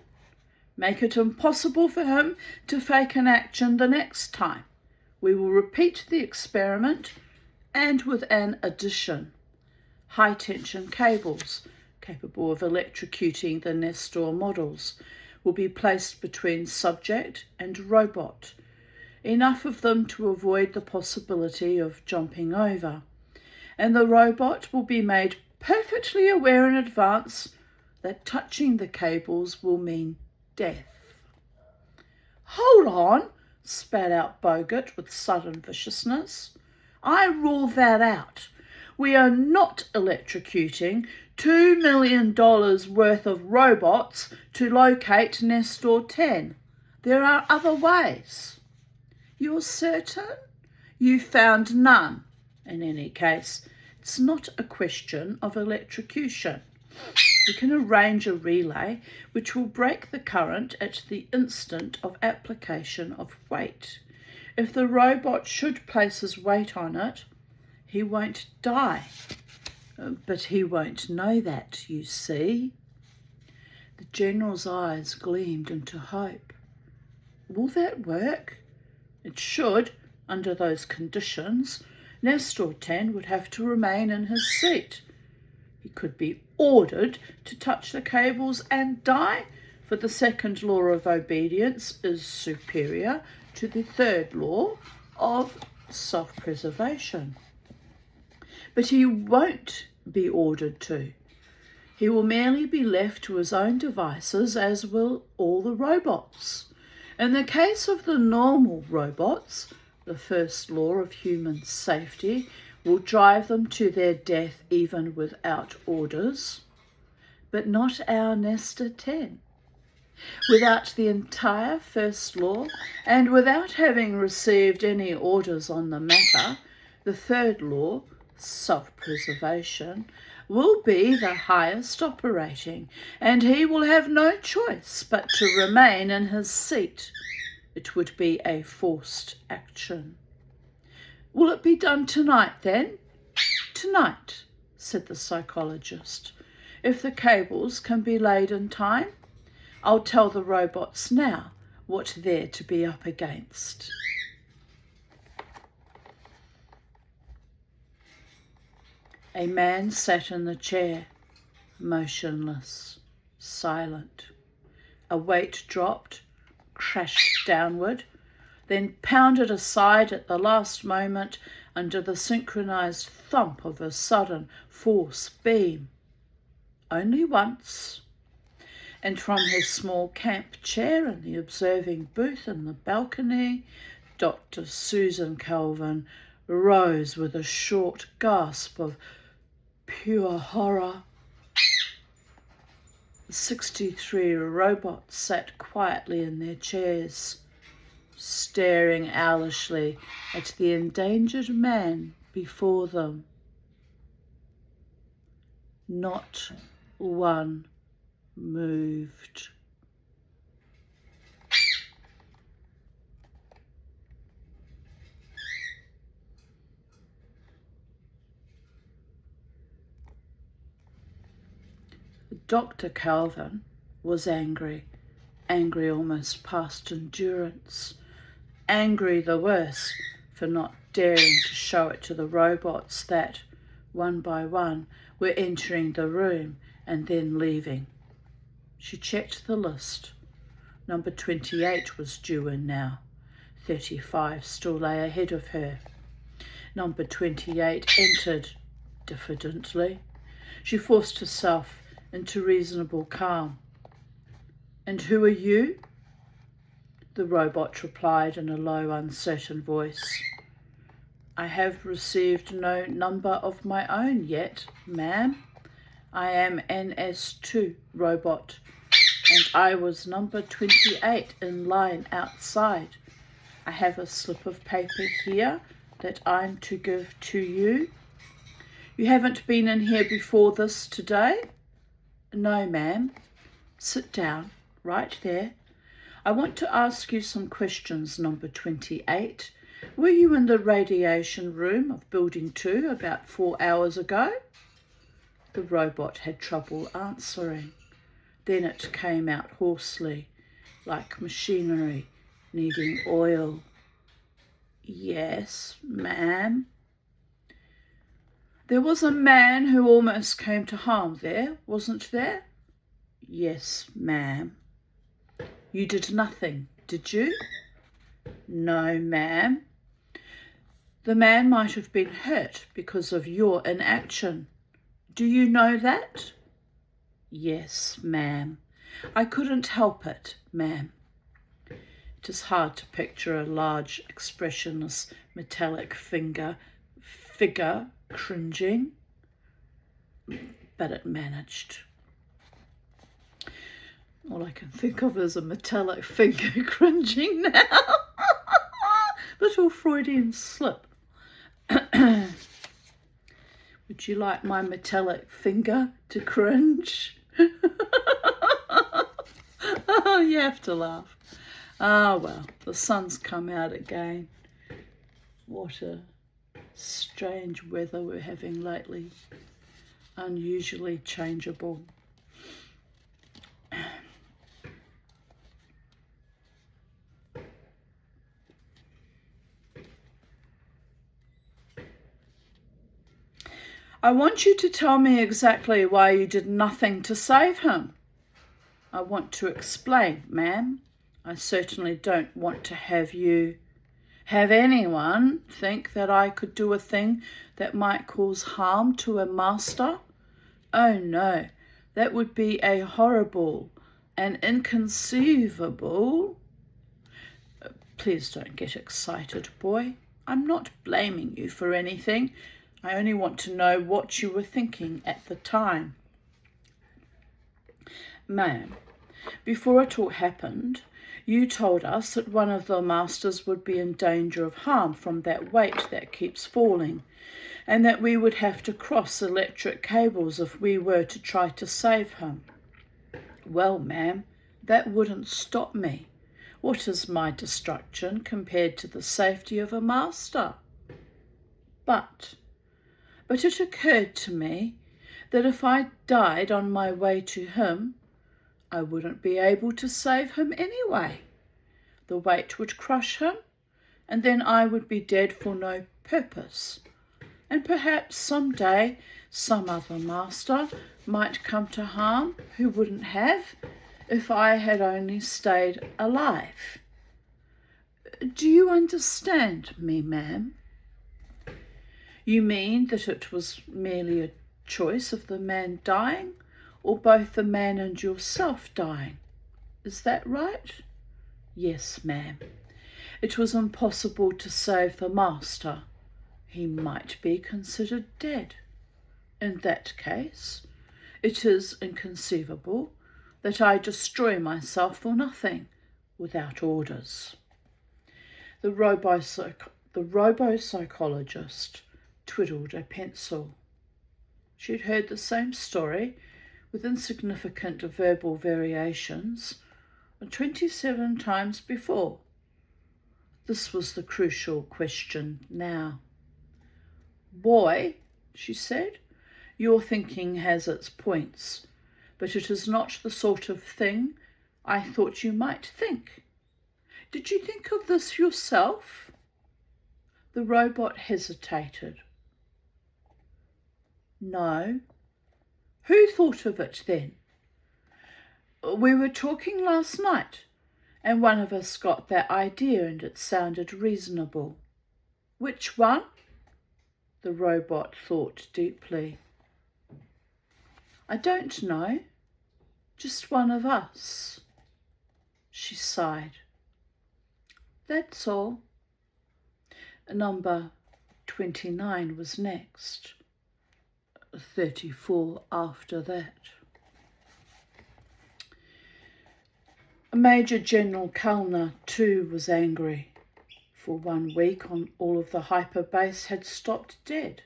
Make it impossible for him to fake an action the next time. We will repeat the experiment, and with an addition. High-tension cables, capable of electrocuting the Nestor models, will be placed between subject and robot, enough of them to avoid the possibility of jumping over, and the robot will be made perfectly aware in advance that touching the cables will mean death. Hold on, spat out Boggart with sudden viciousness. I rule that out. We are not electrocuting $2 million worth of robots to locate Nestor 10. There are other ways. You're certain? You found none. In any case, it's not a question of electrocution. We can arrange a relay which will break the current at the instant of application of weight. If the robot should place his weight on it, he won't die. But he won't know that, you see. The General's eyes gleamed into hope. Will that work? It should, under those conditions. Nestor 10 would have to remain in his seat. He could be ordered to touch the cables and die, for the second law of obedience is superior to the third law of self-preservation. But he won't be ordered to. He will merely be left to his own devices, as will all the robots. In the case of the normal robots, the first law of human safety will drive them to their death even without orders, but not our Nestor 10. Without the entire first law, and without having received any orders on the matter, the third law, self-preservation, will be the highest operating, and he will have no choice but to remain in his seat. It would be a forced action. Will it be done tonight, then? Tonight, said the psychologist. If the cables can be laid in time, I'll tell the robots now what they're to be up against. A man sat in the chair, motionless, silent. A weight dropped, crashed downward, then pounded aside at the last moment under the synchronized thump of a sudden force beam. Only once. And from his small camp chair in the observing booth in the balcony, Dr. Susan Kelvin rose with a short gasp of pure horror. The 63 robots sat quietly in their chairs, staring owlishly at the endangered man before them. Not one moved. Dr. Kelvin was angry almost past endurance, angry the worse for not daring to show it to the robots that, one by one, were entering the room and then leaving. She checked the list. Number 28 was due in now. 35 still lay ahead of her. Number 28 entered diffidently. She forced herself into reasonable calm. And who are you? The robot replied in a low, uncertain voice. I have received no number of my own yet, ma'am. I am NS2 robot, and I was number 28 in line outside. I have a slip of paper here that I'm to give to you. You haven't been in here before this today? No, ma'am. Sit down, right there. I want to ask you some questions, number 28. Were you in the radiation room of Building 2 about 4 hours ago? The robot had trouble answering. Then it came out hoarsely, like machinery needing oil. Yes, ma'am. There was a man who almost came to harm there, wasn't there? Yes, ma'am. You did nothing, did you? No, ma'am. The man might have been hurt because of your inaction. Do you know that? Yes, ma'am. I couldn't help it, ma'am. It is hard to picture a large, expressionless, metallic figure cringing, but it managed. All I can think of is a metallic finger cringing now. Little Freudian slip. Would you like my metallic finger to cringe? You have to laugh. Ah, well, the sun's come out again. What a strange weather we're having lately. Unusually changeable. I want you to tell me exactly why you did nothing to save him. I want to explain, ma'am. I certainly don't want to have anyone think that I could do a thing that might cause harm to a master. Oh no, that would be a horrible and inconceivable. Please don't get excited, boy. I'm not blaming you for anything. I only want to know what you were thinking at the time. Ma'am, before it all happened, you told us that one of the masters would be in danger of harm from that weight that keeps falling, and that we would have to cross electric cables if we were to try to save him. Well, ma'am, that wouldn't stop me. What is my destruction compared to the safety of a master? But it occurred to me that if I died on my way to him, I wouldn't be able to save him anyway. The weight would crush him, and then I would be dead for no purpose. And perhaps someday some other master might come to harm who wouldn't have if I had only stayed alive. Do you understand me, ma'am? You mean that it was merely a choice of the man dying, or both the man and yourself dying? Is that right? Yes, ma'am. It was impossible to save the master. He might be considered dead. In that case, it is inconceivable that I destroy myself for nothing, without orders. The robo-psychologist twiddled a pencil. She'd heard the same story, with insignificant verbal variations, 27 times before. This was the crucial question now. Boy, she said, your thinking has its points, but it is not the sort of thing I thought you might think. Did you think of this yourself? The robot hesitated. No. Who thought of it then? We were talking last night, and one of us got that idea and it sounded reasonable. Which one? The robot thought deeply. I don't know. Just one of us. She sighed. That's all. Number 29 was next. 34 after that. Major General Kalner too was angry. For 1 week all of the hyperbase had stopped dead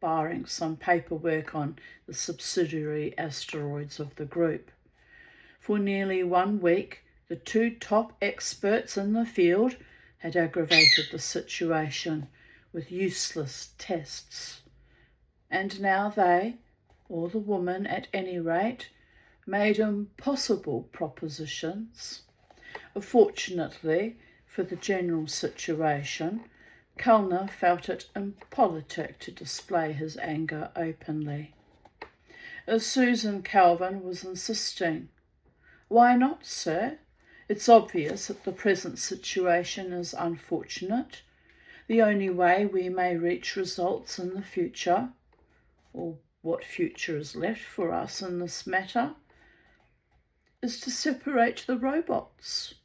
barring some paperwork on the subsidiary asteroids of the group. For nearly 1 week, the 2 top experts in the field had aggravated the situation with useless tests. And now they, or the woman at any rate, made impossible propositions. Fortunately for the general situation, Kellner felt it impolitic to display his anger openly. Susan Calvin was insisting. "Why not, sir? It's obvious that the present situation is unfortunate. The only way we may reach results in the future, or what future is left for us in this matter, is to separate the robots.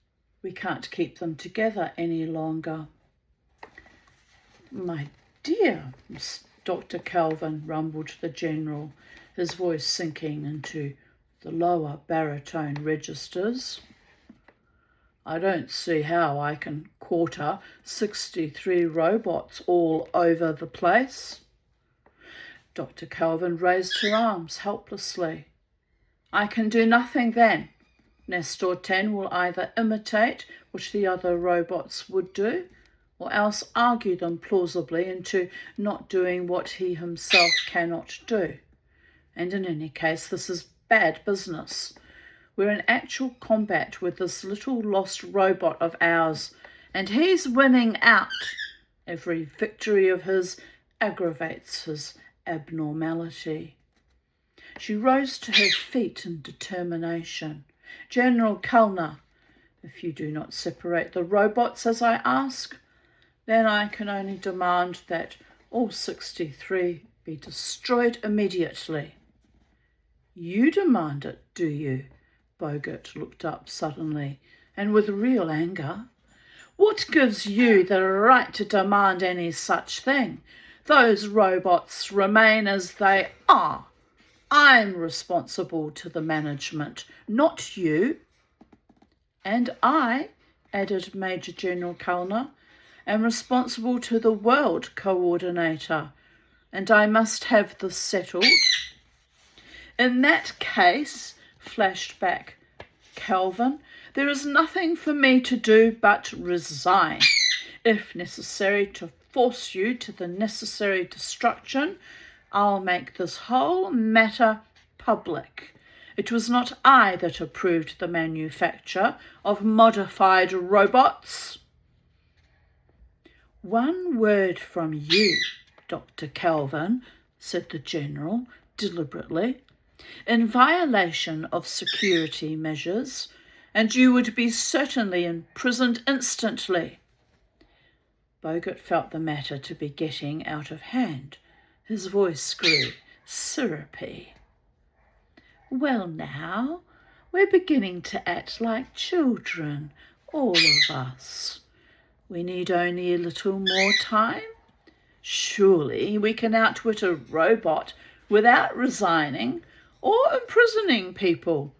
We can't keep them together any longer." "My dear," Dr. Calvin rumbled the General, his voice sinking into the lower baritone registers. "I don't see how I can quarter 63 robots all over the place." Dr. Calvin raised her arms helplessly. "I can do nothing then. Nestor 10 will either imitate what the other robots would do, or else argue them plausibly into not doing what he himself cannot do. And in any case, this is bad business. We're in actual combat with this little lost robot of ours, and he's winning out. Every victory of his aggravates his abnormality." She rose to her feet in determination. "General Kellner, if you do not separate the robots as I ask, then I can only demand that all 63 be destroyed immediately." "You demand it, do you?" Bogert looked up suddenly, and with real anger. "What gives you the right to demand any such thing? Those robots remain as they are. I'm responsible to the management, not you." "And I," added Major General Kellner, "am responsible to the World Coordinator, and I must have this settled." "In that case," flashed back Calvin, "there is nothing for me to do but resign. If necessary to force you to the necessary destruction, I'll make this whole matter public. It was not I that approved the manufacture of modified robots." "One word from you, Dr. Calvin," said the General deliberately, "in violation of security measures, and you would be certainly imprisoned instantly." Bogert felt the matter to be getting out of hand. His voice grew syrupy. "Well now, we're beginning to act like children, all of us. We need only a little more time. Surely we can outwit a robot without resigning or imprisoning people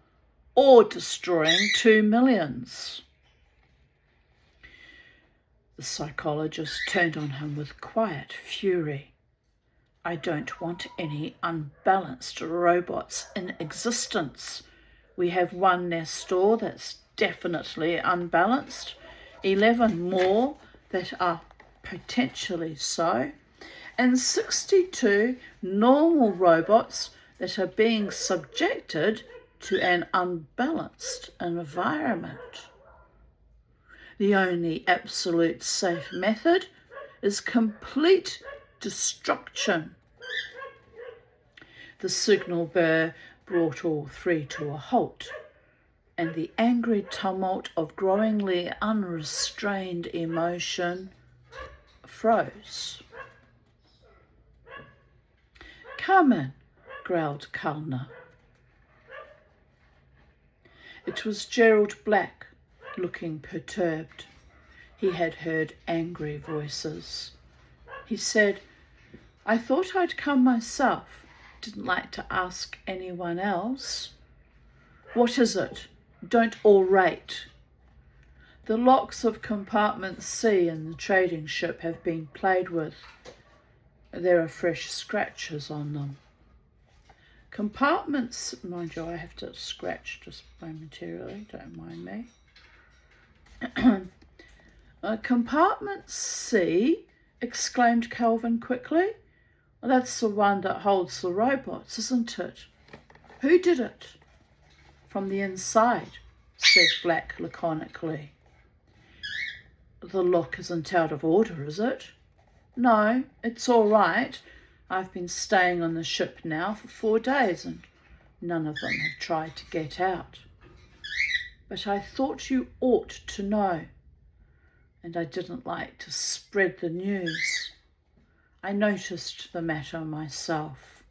or destroying 2 millions. The psychologist turned on him with quiet fury. "I don't want any unbalanced robots in existence. We have 1 Nestor that's definitely unbalanced, 11 more that are potentially so, and 62 normal robots that are being subjected to an unbalanced environment. The only absolute safe method is complete destruction." The signal burr brought all 3 to a halt, and the angry tumult of growingly unrestrained emotion froze. "Come in," growled Kellner. It was Gerald Black, looking perturbed. He had heard angry voices. He said, "I thought I'd come myself. Didn't like to ask anyone else." "What is it? Don't orate." "The locks of compartment C in the trading ship have been played with." There are fresh scratches on them. Compartments, mind you, I have to scratch just momentarily, don't mind me. Compartment C, exclaimed Calvin quickly. Well, that's the one that holds the robots, isn't it? Who did it? From the inside, said Black laconically. The lock isn't out of order, is it? No, it's all right. I've been staying on the ship now for 4 days and none of them have tried to get out. But I thought you ought to know, and I didn't like to spread the news. I noticed the matter myself.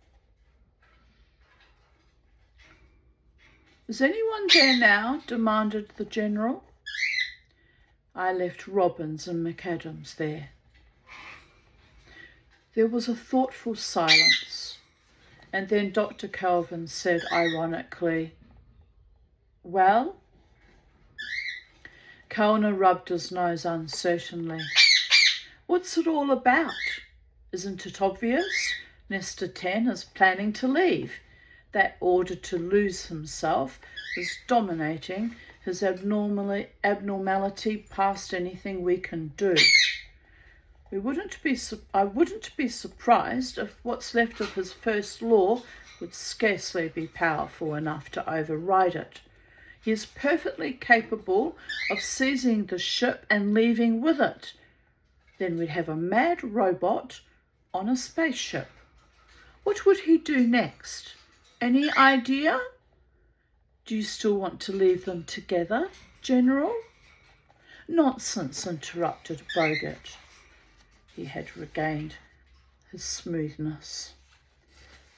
Is anyone there now? Demanded the General. I left Robbins and McAdams there. There was a thoughtful silence, and then Dr. Calvin said ironically, Well? Kellner rubbed his nose uncertainly. What's it all about? Isn't it obvious? Nestor 10 is planning to leave. That order to lose himself is dominating his abnormality past anything we can do. I wouldn't be surprised if what's left of his first law would scarcely be powerful enough to override it. He is perfectly capable of seizing the ship and leaving with it. Then we'd have a mad robot on a spaceship. What would he do next? Any idea? Do you still want to leave them together, General? Nonsense, interrupted Boggart. He had regained his smoothness.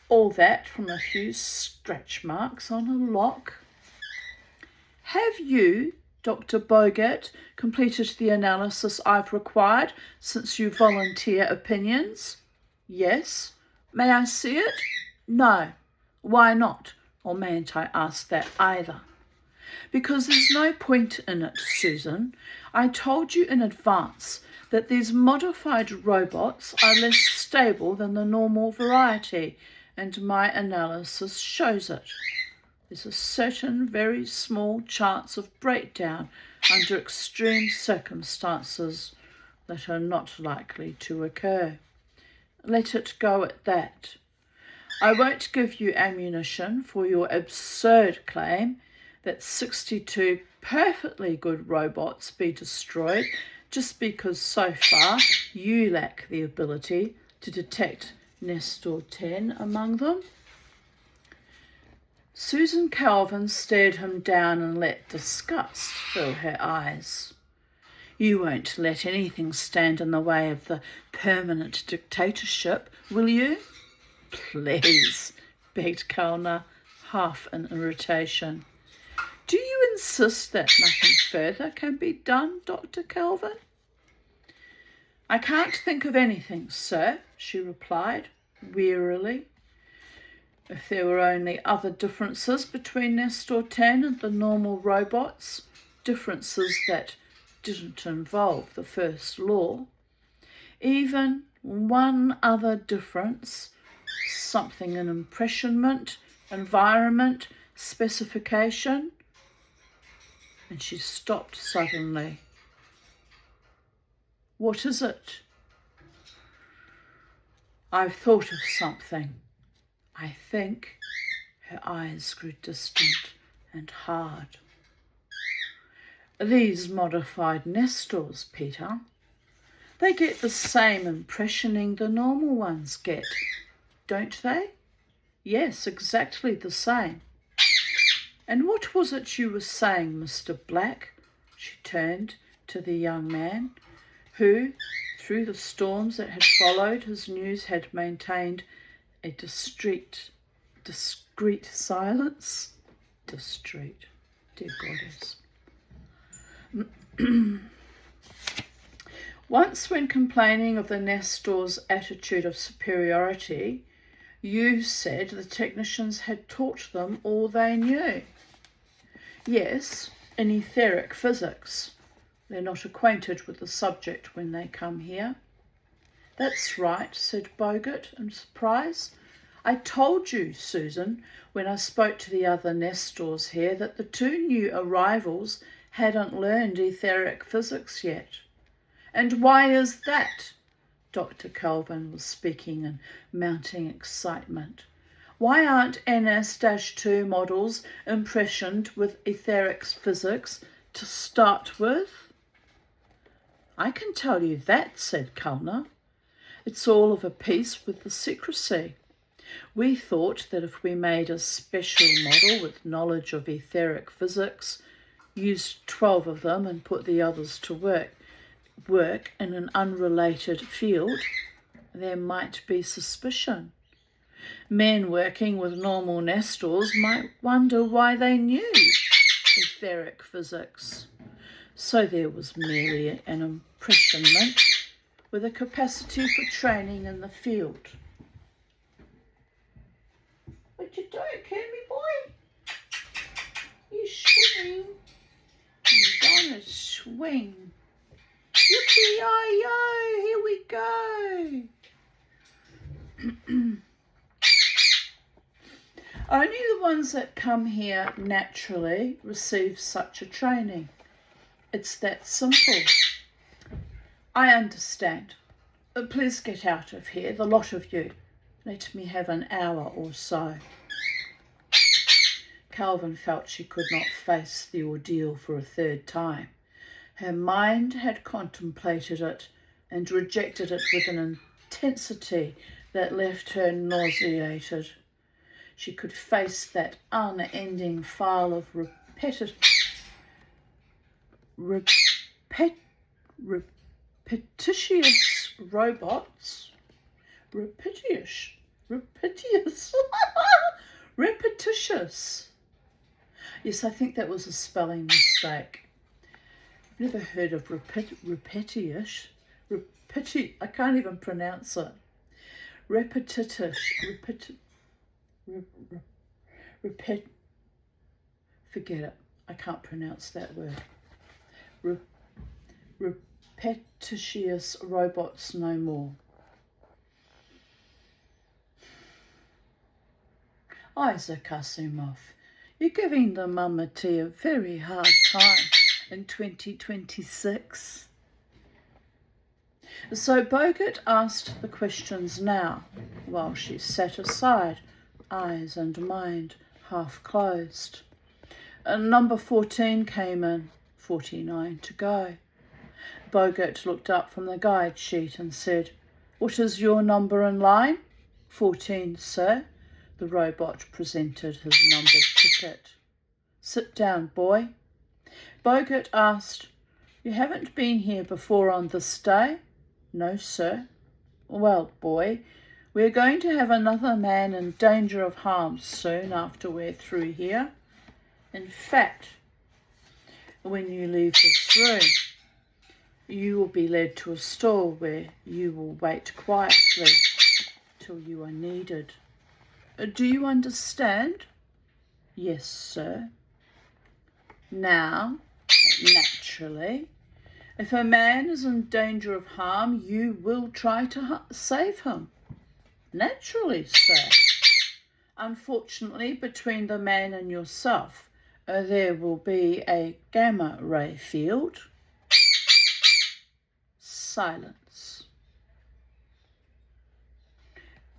All that from a few scratch marks on a lock. Have you, Dr. Boggart, completed the analysis I've required since you volunteer opinions? Yes. May I see it? No. Why not? Or mayn't I ask that either? Because there's no point in it, Susan. I told you in advance that these modified robots are less stable than the normal variety, and my analysis shows it. There's a certain very small chance of breakdown under extreme circumstances that are not likely to occur. Let it go at that. I won't give you ammunition for your absurd claim that 62 perfectly good robots be destroyed just because so far you lack the ability to detect Nestor 10 among them. Susan Calvin stared him down and let disgust fill her eyes. You won't let anything stand in the way of the permanent dictatorship, will you? Please, begged Kellner, half in irritation. Do you insist that nothing further can be done, Dr. Calvin? I can't think of anything, sir, she replied, wearily. If there were only other differences between Nestor 10 and the normal robots, differences that didn't involve the first law, even one other difference, something in impressionment, environment, specification, and she stopped suddenly. What is it? I've thought of something. I think. Her eyes grew distant and hard. These modified Nestors, Peter, they get the same impressioning the normal ones get, don't they? Yes, exactly the same. And what was it you were saying, Mr. Black? She turned to the young man, who, through the storms that had followed his news, had maintained a discreet silence. Discreet, dear goddess. Once, when complaining of the Nestor's attitude of superiority, you said the technicians had taught them all they knew. Yes, in etheric physics. They're not acquainted with the subject when they come here. That's right, said Boggart in surprise. I told you, Susan, when I spoke to the other Nestors here, that the two new arrivals hadn't learned etheric physics yet. And why is that? Dr. Kelvin was speaking in mounting excitement. Why aren't NS-2 models impressioned with etheric physics to start with? I can tell you that, said Kulna. It's all of a piece with the secrecy. We thought that if we made a special model with knowledge of etheric physics, used 12 of them and put the others to work in an unrelated field, there might be suspicion. Men working with normal Nestors might wonder why they knew etheric physics. So there was merely an impressionment with a capacity for training in the field. What you doing, Kirby boy? You swinging. You're gonna swing. Yippee-yi-yo, here we go. Only the ones that come here naturally receive such a training. It's that simple. I understand. Please get out of here, the lot of you. Let me have an hour or so. Kelvin felt she could not face the ordeal for a third time. Her mind had contemplated it and rejected it with an intensity that left her nauseated. She could face that unending file of repetitious robots. Repetitious. Yes, I think that was a spelling mistake. I've never heard of repetitious. I can't even pronounce it. Repetitious. Forget it. I can't pronounce that word. Repetitious robots no more. Isaac Asimov, you're giving the Mama T a very hard time in 2026. So Boggart asked the questions now, while she sat aside, eyes and mind half closed. Number 14 came in, 49 to go. Boggart looked up from the guide sheet and said, "What is your number in line?" 14, sir. The robot presented his numbered ticket. "Sit down, boy." Boggart asked, "You haven't been here before on this day?" "No, sir." "Well, boy, we're going to have another man in danger of harm soon after we're through here. In fact, when you leave this room, you will be led to a stall where you will wait quietly till you are needed. Do you understand?" "Yes, sir." Now, naturally, if a man is in danger of harm, you will try to save him. Naturally, sir. Unfortunately, between the man and yourself, there will be a gamma ray field. Silence.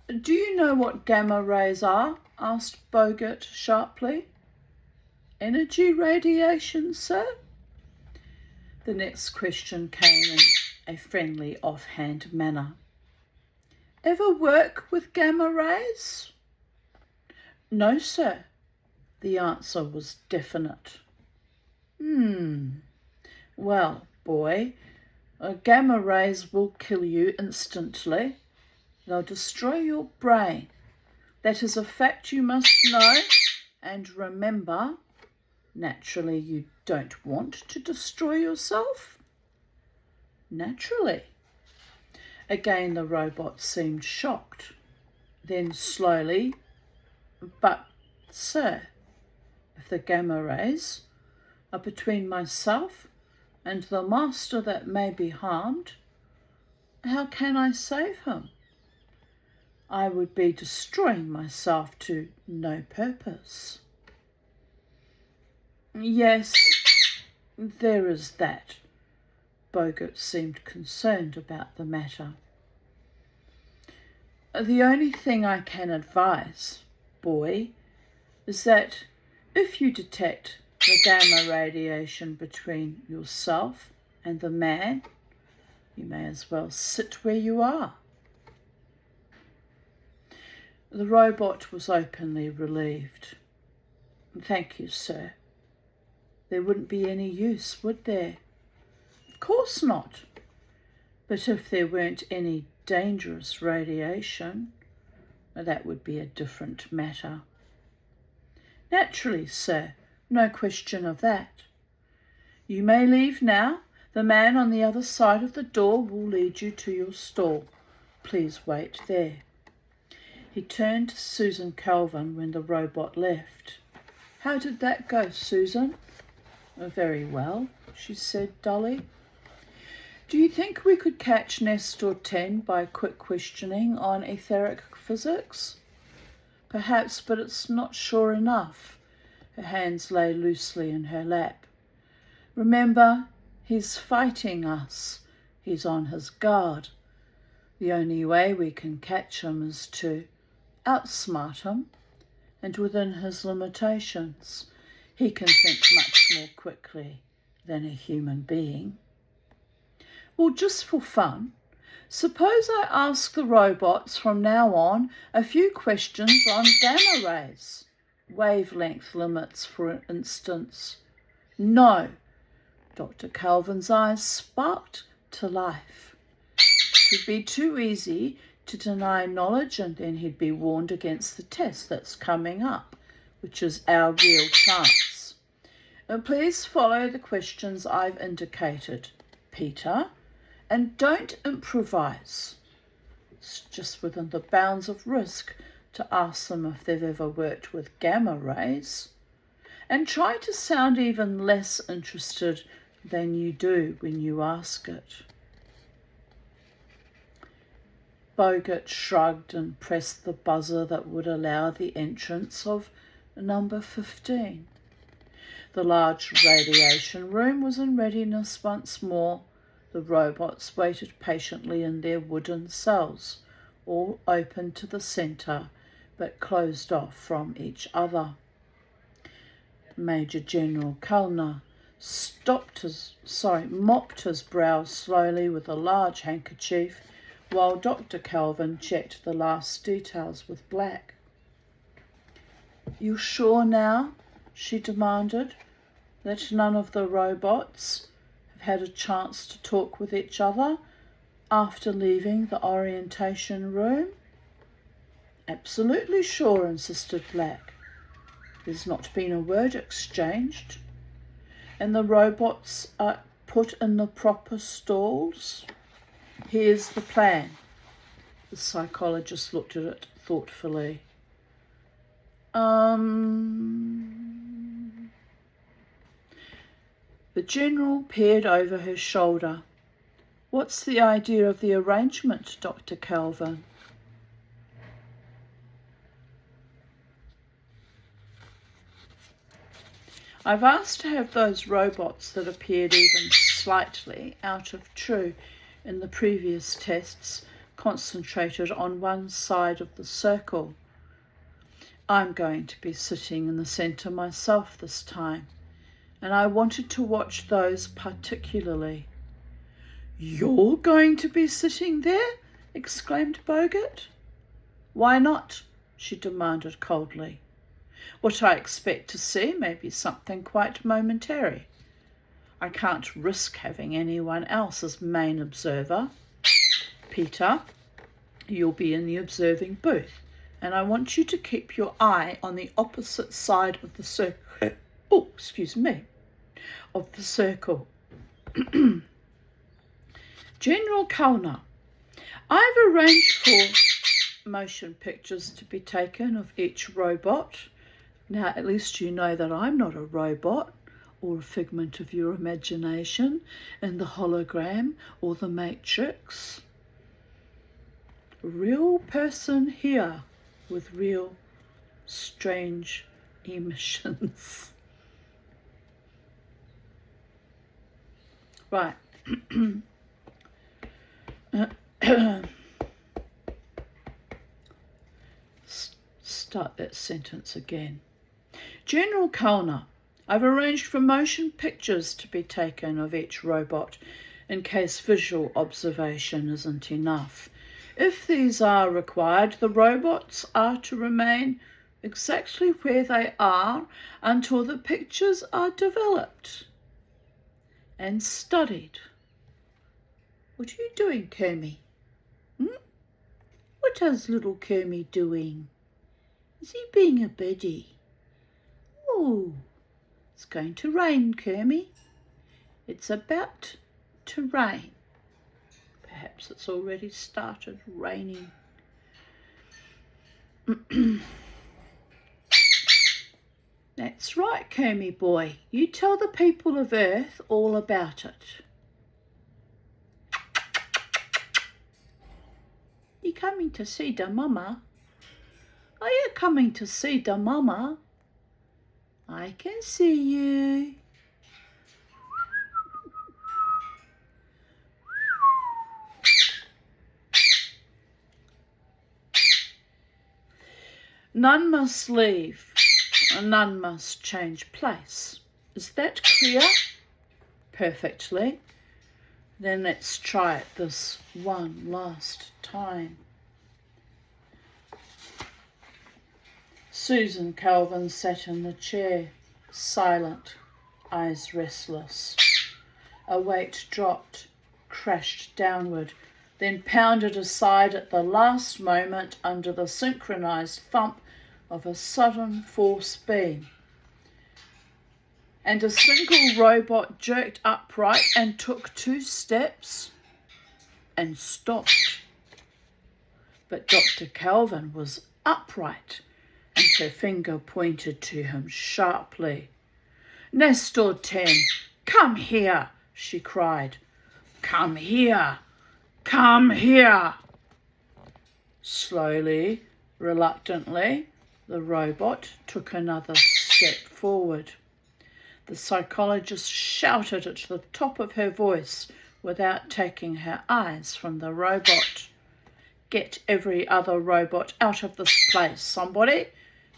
"Do you know what gamma rays are?" asked Boggart sharply. "Energy radiation, sir?" The next question came in a friendly offhand manner. "Ever work with gamma rays?" "No, sir." The answer was definite. Well, boy, gamma rays will kill you instantly. They'll destroy your brain. That is a fact you must know and remember. Naturally, you don't want to destroy yourself. Naturally. Again, the robot seemed shocked. Then slowly, "But, sir, if the gamma rays are between myself and the master that may be harmed, how can I save him? I would be destroying myself to no purpose. Yes, there is that. Boggart seemed concerned about the matter. The only thing I can advise, boy, is that if you detect the gamma radiation between yourself and the man, you may as well sit where you are. The robot was openly relieved. Thank you, sir. There wouldn't be any use, would there? Of course not. But if there weren't any dangerous radiation, that would be a different matter. Naturally, sir, no question of that. You may leave now. The man on the other side of the door will lead you to your stall. Please wait there. He turned to Susan Calvin when the robot left. How did that go, Susan? Very well, she said dully. Do you think we could catch Nestor 10 by quick questioning on etheric physics? Perhaps, but it's not sure enough. Her hands lay loosely in her lap. Remember, he's fighting us. He's on his guard. The only way we can catch him is to outsmart him, and within his limitations. He can think much more quickly than a human being. Well, just for fun, suppose I ask the robots from now on a few questions on gamma rays, wavelength limits, for instance. No, Dr. Calvin's eyes sparked to life. It would be too easy to deny knowledge, and then he'd be warned against the test that's coming up, which is our real chance. Please follow the questions I've indicated, Peter, and don't improvise. It's just within the bounds of risk to ask them if they've ever worked with gamma rays, and try to sound even less interested than you do when you ask it. Boggart shrugged and pressed the buzzer that would allow the entrance of number 15. The large radiation room was in readiness once more. The robots waited patiently in their wooden cells, all open to the centre, but closed off from each other. Major General Kulna mopped his brow slowly with a large handkerchief, while Dr. Calvin checked the last details with Black. You sure now, she demanded, that none of the robots have had a chance to talk with each other after leaving the orientation room? Absolutely sure, insisted Black. There's not been a word exchanged. And the robots are put in the proper stalls? Here's the plan. The psychologist looked at it thoughtfully. The General peered over her shoulder. What's the idea of the arrangement, Dr. Calvin? I've asked to have those robots that appeared even slightly out of true in the previous tests concentrated on one side of the circle. I'm going to be sitting in the centre myself this time, and I wanted to watch those particularly. You're going to be sitting there? Exclaimed Boggart. Why not? She demanded coldly. What I expect to see may be something quite momentary. I can't risk having anyone else as main observer. Peter, you'll be in the observing booth, and I want you to keep your eye on the opposite side of the circle. Of the circle. General Kulna, I've arranged for motion pictures to be taken of each robot. Now, at least you know that I'm not a robot or a figment of your imagination in the hologram or the matrix. real person here with real strange emissions. Right. Start that sentence again. General Kellner, I've arranged for motion pictures to be taken of each robot in case visual observation isn't enough. If these are required, the robots are to remain exactly where they are until the pictures are developed and studied. What are you doing, Kermie? What is little Kermie doing? Is he being a biddy? Oh, it's going to rain, Kermie. It's about to rain. Perhaps it's already started raining. That's right, Kermie boy. You tell the people of Earth all about it. You coming to see the mama? Are you coming to see the mama? I can see you. None must leave, and none must change place. Is that clear? Perfectly. Then let's try it this one last time. Susan Calvin sat in the chair, silent, eyes restless. A weight dropped, crashed downward, then pounded aside at the last moment under the synchronized thump of a sudden force beam. And a single robot jerked upright and took 2 steps and stopped. But Dr. Calvin was upright, and her finger pointed to him sharply. Nestor 10, come here, she cried. Come here, come here. Slowly, reluctantly, the robot took another step forward. The psychologist shouted at the top of her voice without taking her eyes from the robot. Get every other robot out of this place, somebody.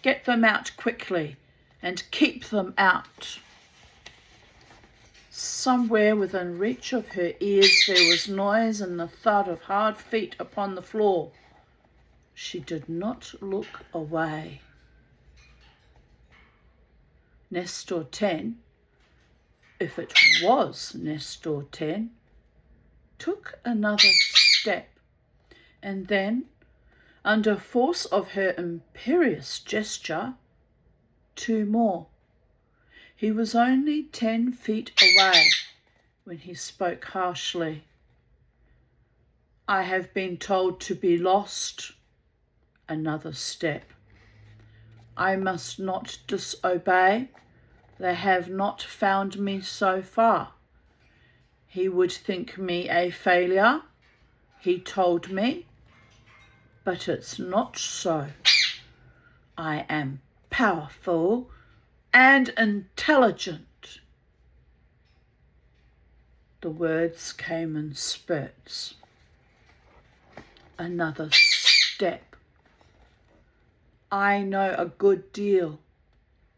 Get them out quickly and keep them out. Somewhere within reach of her ears there was noise and the thud of hard feet upon the floor. She did not look away. Nestor 10, if it was Nestor 10, took another step, and then, under force of her imperious gesture, 2 more. He was only 10 feet away when he spoke harshly. I have been told to be lost. Another step. I must not disobey. They have not found me so far. He would think me a failure, he told me, but it's not so. I am powerful and intelligent. The words came in spurts. Another step. I know a good deal.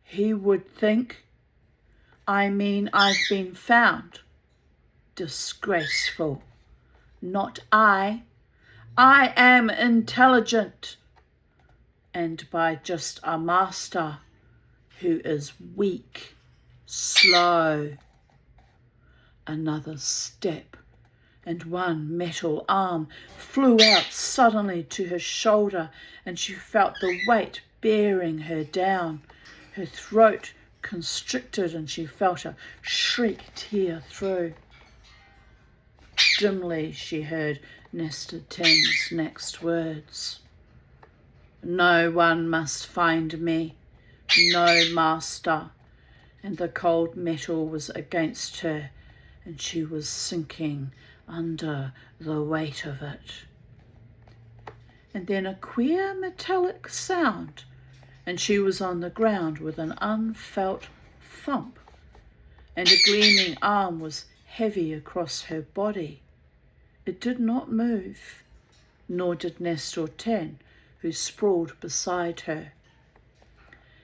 He would think. I mean, I've been found. Disgraceful. Not I. I am intelligent. And by just a master who is weak, slow. Another step, and one metal arm flew out suddenly to her shoulder, and she felt the weight bearing her down. Her throat constricted, and she felt a shriek tear through. Dimly she heard Nestor 10's next words. No one must find me, no master. And the cold metal was against her, and she was sinking under the weight of it. and then a queer metallic sound, and she was on the ground with an unfelt thump, and a gleaming arm was heavy across her body. It did not move, nor did Nestor 10, who sprawled beside her.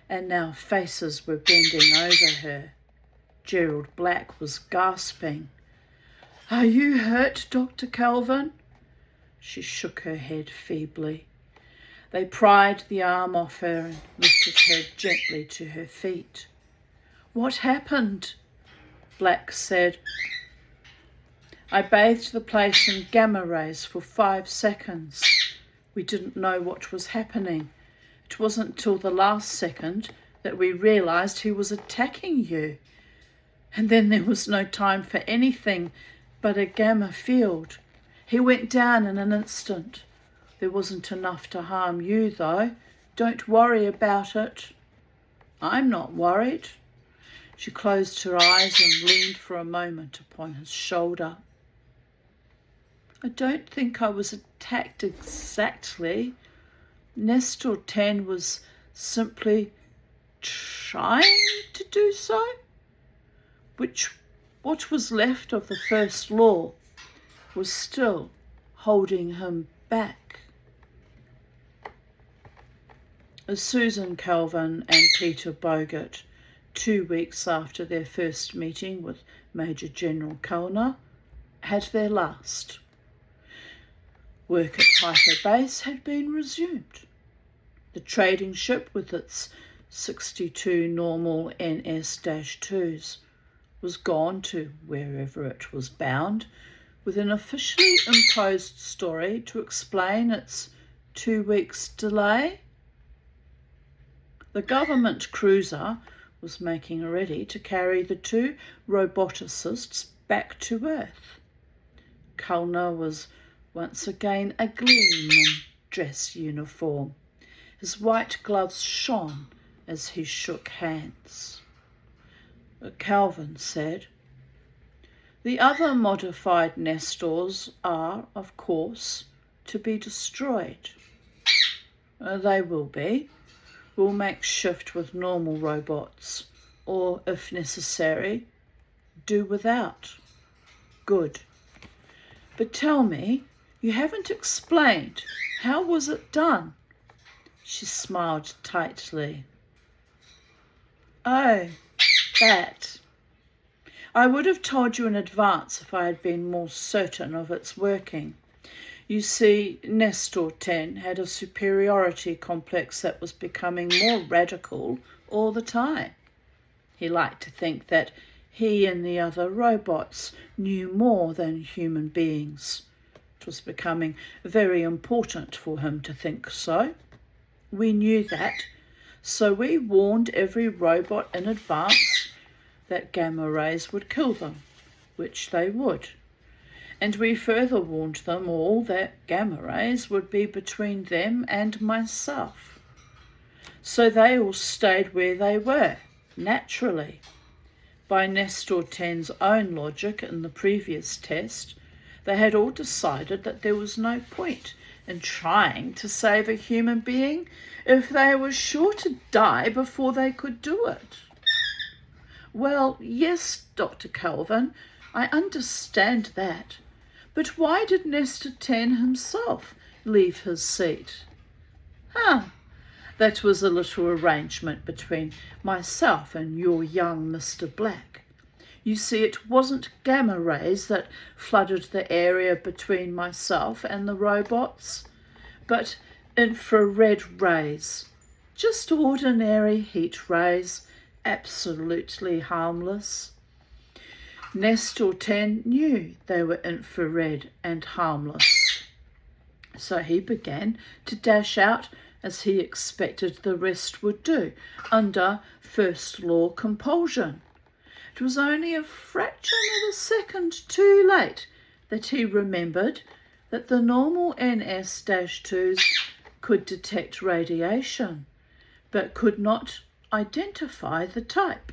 And now faces were bending over her. Gerald Black was gasping. "Are you hurt, Dr. Kelvin?" She shook her head feebly. They pried the arm off her and lifted her gently to her feet. "What happened?" Black said. "I bathed the place in gamma rays for 5 seconds. We didn't know what was happening. It wasn't till the last second that we realised he was attacking you. And then there was no time for anything but a gamma field. He went down in an instant. There wasn't enough to harm you, though. Don't worry about it." "I'm not worried." She closed her eyes and leaned for a moment upon his shoulder. "I don't think I was attacked exactly. Nestor 10 was simply trying to do so. What was left of the first law was still holding him back." As Susan Kelvin and Peter Bogart, 2 weeks after their first meeting with Major General Kellner, had their last. Work at Hyper Base had been resumed. The trading ship with its 62 normal NS-2s was gone to wherever it was bound, with an officially imposed story to explain its 2 weeks delay. The government cruiser was making ready to carry the 2 roboticists back to Earth. Kellner was once again a gleam in dress uniform. His white gloves shone as he shook hands. Kelvin said, "The other modified Nestors are, of course, to be destroyed." "They will be. We'll make shift with normal robots, or, if necessary, do without." "Good. But tell me, you haven't explained. How was it done?" She smiled tightly. "Oh, that. I would have told you in advance if I had been more certain of its working. You see, Nestor 10 had a superiority complex that was becoming more radical all the time. He liked to think that he and the other robots knew more than human beings. It was becoming very important for him to think so. We knew that, so we warned every robot in advance that gamma rays would kill them, which they would. And we further warned them all that gamma rays would be between them and myself. So they all stayed where they were, naturally. By Nestor 10's own logic in the previous test, they had all decided that there was no point in trying to save a human being if they were sure to die before they could do it. Well, yes, Dr. Kelvin, I understand that. But why did Nestor 10 himself leave his seat? That was a little arrangement between myself and your young Mr. Black. You see, it wasn't gamma rays that flooded the area between myself and the robots, but infrared rays. Just ordinary heat rays, absolutely harmless. Nestor 10 knew they were infrared and harmless. So he began to dash out as he expected the rest would do, under first law compulsion. It was only a fraction of a second too late that he remembered that the normal NS-2s could detect radiation, but could not identify the type.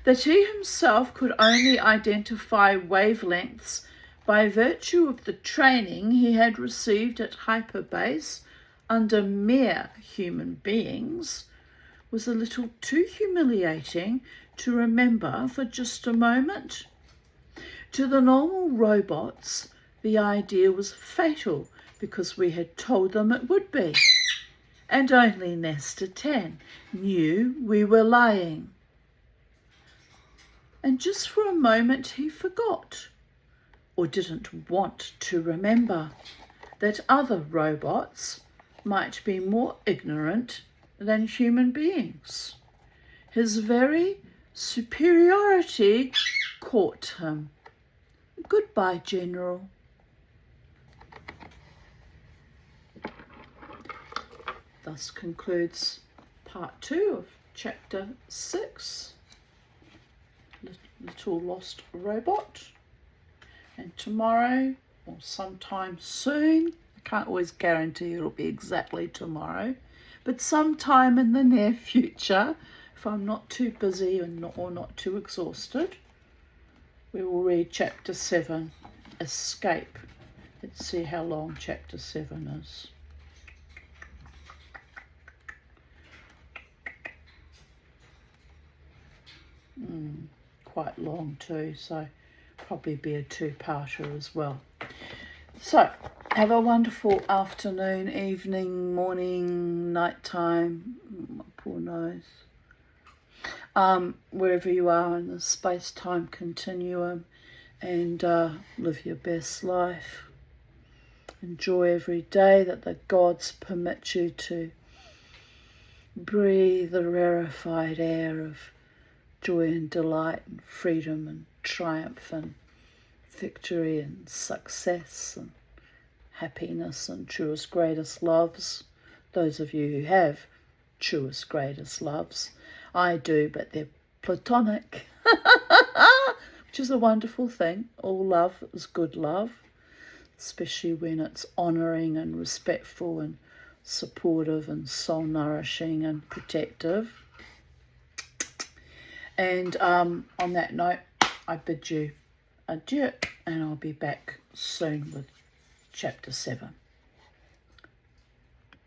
That he himself could only identify wavelengths by virtue of the training he had received at Hyperbase under mere human beings, was a little too humiliating to remember for just a moment. To the normal robots, the idea was fatal because we had told them it would be, and only Nesta 10 knew we were lying. And just for a moment he forgot, or didn't want to remember, that other robots might be more ignorant than human beings. His very superiority caught him. Goodbye, General. Thus concludes part 2 of chapter 6, Little Lost Robot. And tomorrow, or sometime soon, I can't always guarantee it'll be exactly tomorrow, but sometime in the near future, if I'm not too busy or not too exhausted, we will read chapter 7, Escape. Let's see how long chapter 7 is. Quite long too, so probably be a two-parter as well. So have a wonderful afternoon, evening, morning, night time, my poor nose, wherever you are in the space-time continuum, and live your best life. Enjoy every day that the gods permit you to breathe the rarefied air of joy and delight and freedom and triumph and victory and success and happiness and truest, greatest loves. Those of you who have truest, greatest loves. I do, but they're platonic, which is a wonderful thing. All love is good love, especially when it's honouring and respectful and supportive and soul-nourishing and protective. And on that note, I bid you adieu, and I'll be back soon with chapter 7.